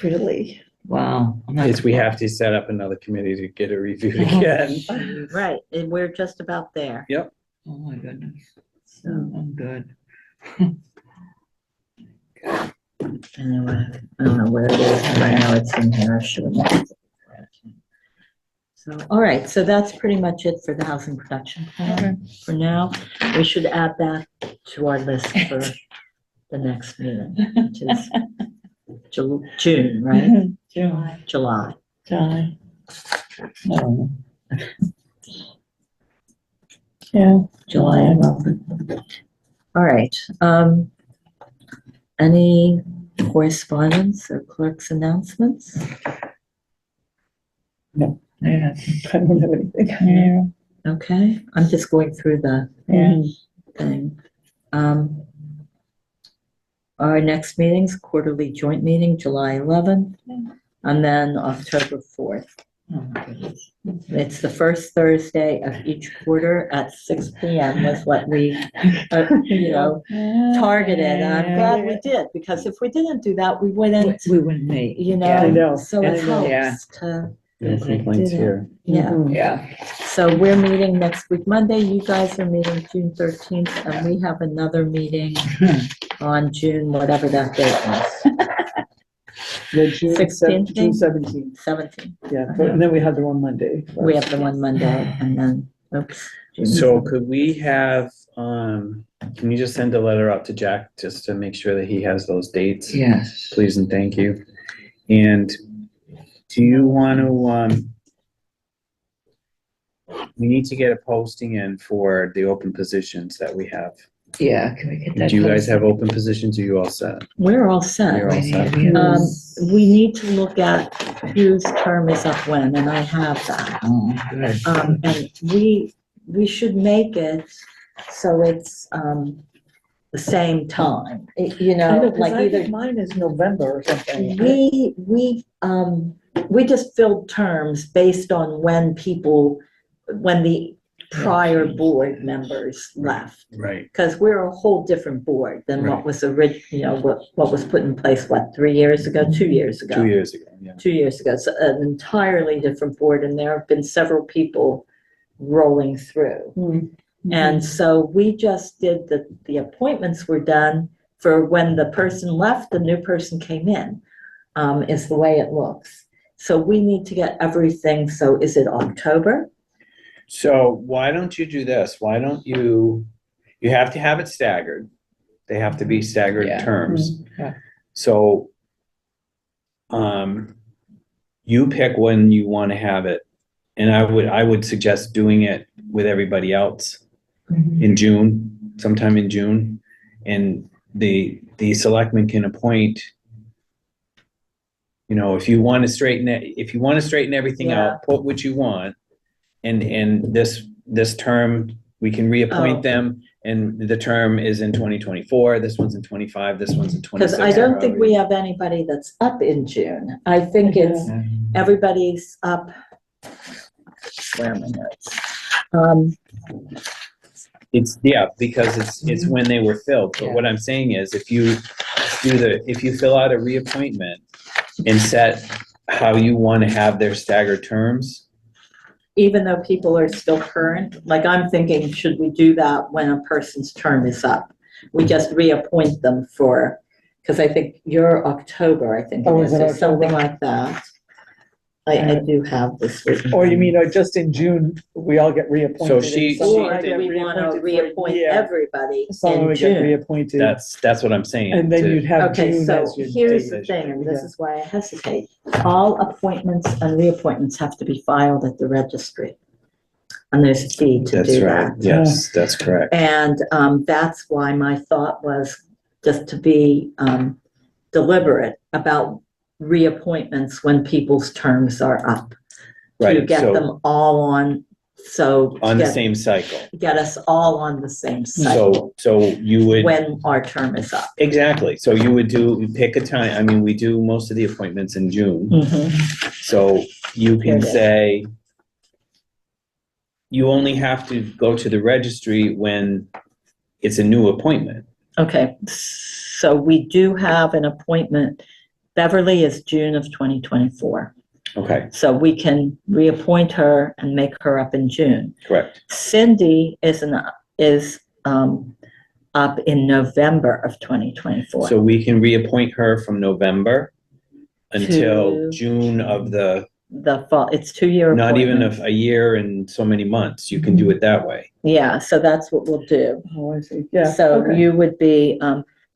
Really? wow. I'm not- Is we have to set up another committee to get it reviewed again. Right, and we're just about there, Yep. Oh, my goodness. so, I'm good. anyway, I don't know where it is, but I know it's in here, I should have marked it. So, all right, so that's pretty much it for the housing production plan for now. We should add that to our list for the next meeting, which is June, right? July. July. July. No. Yeah. July 11th. All right, any correspondence or clerk's announcements? Yeah. I don't have anything. Yeah. Okay, I'm just going through the Yeah. thing. Our next meeting's quarterly joint meeting, July 11th, and then October 4th. Oh, my goodness. It's the first Thursday of each quarter at 6 p.m. was what we, targeted. And I'm glad we did, because if we didn't do that, we wouldn't, We wouldn't meet. I know. so it I know. helps to, No complaints here. yeah. Mhm. Yeah. So we're meeting next week, Monday. You guys are meeting June 13th, and we have another meeting on June, whatever that date was, Yeah, June 16th, June 17th, 17th. yeah, and then we had the one Monday. We have the one Monday, and then, oops. June So 17th. could we have, can you just send a letter out to Jack just to make sure that he has those dates? Yes. Please and thank you. And do you want to, we need to get a posting in for the open positions that we have. Yeah, can we get that? Do you guys have posted? open positions? Are you all set? We're all set. You're all set. We need to look at whose term is up when, and I have that. Oh, good. And we should make it so it's, the same time, I know, 'cause like I either, think mine is November or something. we just filled terms based on when the prior board members left. Right. Because we're a whole different board than what Right. was what was put in place, 3 years ago, 2 years ago? 2 years ago, yeah. 2 years ago, so an entirely different board, and there have been several people rolling through. Mhm. And so we just did the appointments were done for when the person left, the new person came in, is the way it looks. So we need to get everything, so is it October? So why don't you do this? Why don't you have to have it staggered. They have to be staggered Yeah. terms. Yeah. So, you pick when you want to have it And I would suggest doing it with everybody else Mhm. in June, sometime in June. And the selectmen can appoint, you know, if you want to straighten everything Yeah. out, put what you want. And this term, we can reappoint Oh. them, and the term is in 2024, this one's in 25, this one's in 26. Because I don't think we have anybody that's up in June. I think it's, Yeah. everybody's up. Where are my notes? It's, yeah, because it's when they were filled, but what I'm saying is, if you fill out a reappointment and set how you want to have their staggered terms, Even though people are still current, like I'm thinking, should we do that when a person's term is up? We just reappoint them for, because I think you're October, I think it Oh, is, is it or something October? like that. I do have this written. Or you mean, or just in June, we all get reappointed? So and she- some Or might do get we want to reappointed for a reappoint year, everybody some in would get June? reappointed, that's what I'm saying. and then to- you'd have Okay, June so as your here's date. the thing, and this Yeah. is why I hesitate. All appointments and reappointments have to be filed at the registry. And there's a fee to That's do right, that. yes, that's correct. And that's why my thought was just to be deliberate about reappointments when people's terms are up. To Right, get so them all on, so. on the get- same cycle. Get us all on the same cycle So you would, when our term is up. exactly, so you pick a time, I mean, we do most of the appointments in June, so you Here can it is. say you only have to go to the registry when it's a new appointment. Okay, so we do have an appointment. Beverly is June of 2024. Okay, So we can reappoint her and make her up in June. correct. Cindy is up in November of 2024. So we can reappoint her from November until To- June of the, The fall, it's 2-year not even appointment. a year and so many months. You can do it that way. Yeah, so that's what we'll do. Oh, I see, yeah. So okay. you would be,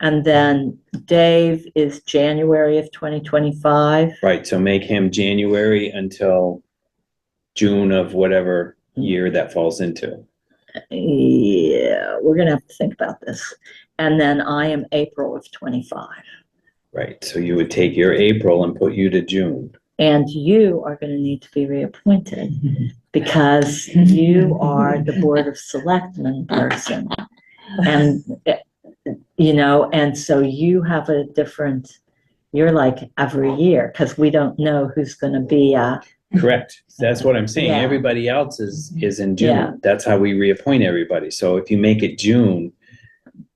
and then Dave is January of 2025. Right, so make him January until June of whatever year that falls into. Yeah, we're gonna have to think about this. And then I am April of 25. Right, so you would take your April and put you to June. And you are gonna need to be reappointed because you are the Board of Selectmen person. And, and so you have a different, you're like every year, because we don't know who's gonna be, Correct, that's what I'm saying. Yeah. Everybody else is in Yeah. June. That's how we reappoint everybody. So if you make it June,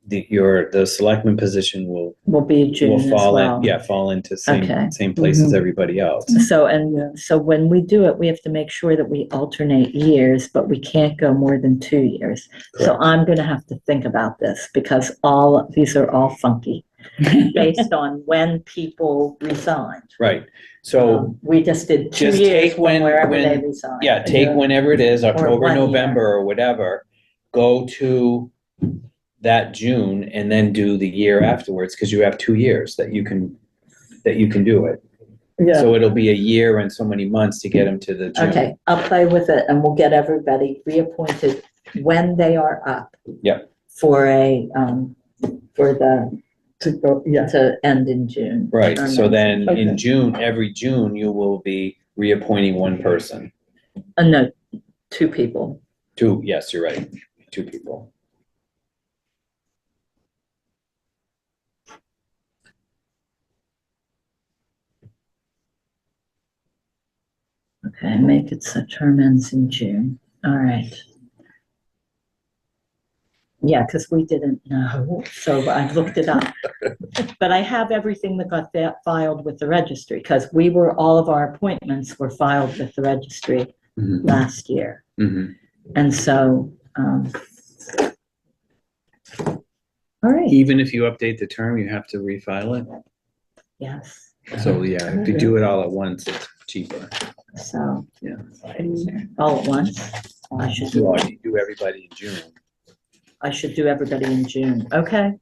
the selectman position will be June as fall well. fall into Okay. same place as everybody else. So, Yeah. so when we do it, we have to make sure that we alternate years, but we can't go more than 2 years. So Correct. I'm gonna have to think about this because these are all funky based on when people resigned. Right, so, We just did 2 just years take when- wherever they when- resigned. yeah, take Yeah. whenever it is, October, 1 year. November, or whatever, go to that June and then do the year afterwards, because you have 2 years that you can do it. Yeah, So it'll be a year and so many months to get them to the June. Okay, I'll play with it and we'll get everybody reappointed when they are up. Yep. For to go, yeah, to end in June. Right, so then Okay. in June, every June, you will be reappointing one person. No, 2 people. Two, yes, you're right, 2 people. Okay, make it so term ends in June. All right. Yeah, because we didn't know, so I looked it up. But I have everything that got filed with the registry, because all of our appointments were filed with the registry Mhm. last year. Mhm. And so, all right, Even if you update the term, you have to refile it? yes, So, yeah, if you do it all at once, it's cheaper. so. Yeah. All at once? I should do Well, you do everybody in June. everybody in June. Okay.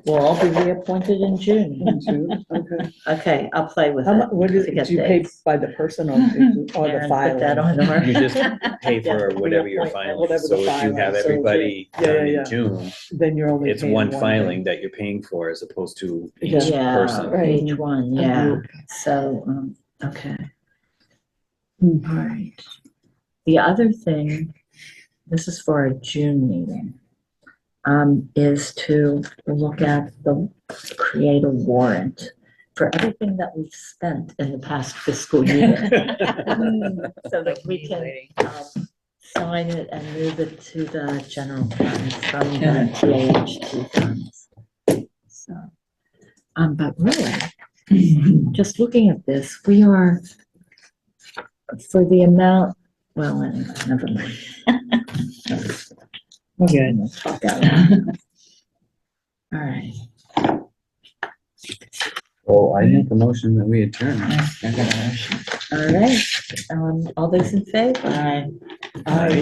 We'll all be reappointed in June. In June, okay. Okay, I'll play with How it. much, what is, to get do you pay dates. by the person or the Karen, filing? put that on our. You just pay Yeah, for the whatever you're reappointment, filing. whatever the So if you filing, have so everybody yeah, done yeah. in June, Then you're only it's paying one thing. filing that you're paying for as opposed to each Yeah. person. Yeah, each one, yeah. Mhm. So, okay. All right. The other thing, this is for a June meeting, is to look at create a warrant for everything that we've spent in the past fiscal year. So that we can, sign it and move it to the general fund from the TAHT funds. So, but really, just looking at this, we are, for the amount, well, anyway, never mind. Okay, let's talk out loud. All right. Well, I make a motion that we adjourn. All right, all those in favor? I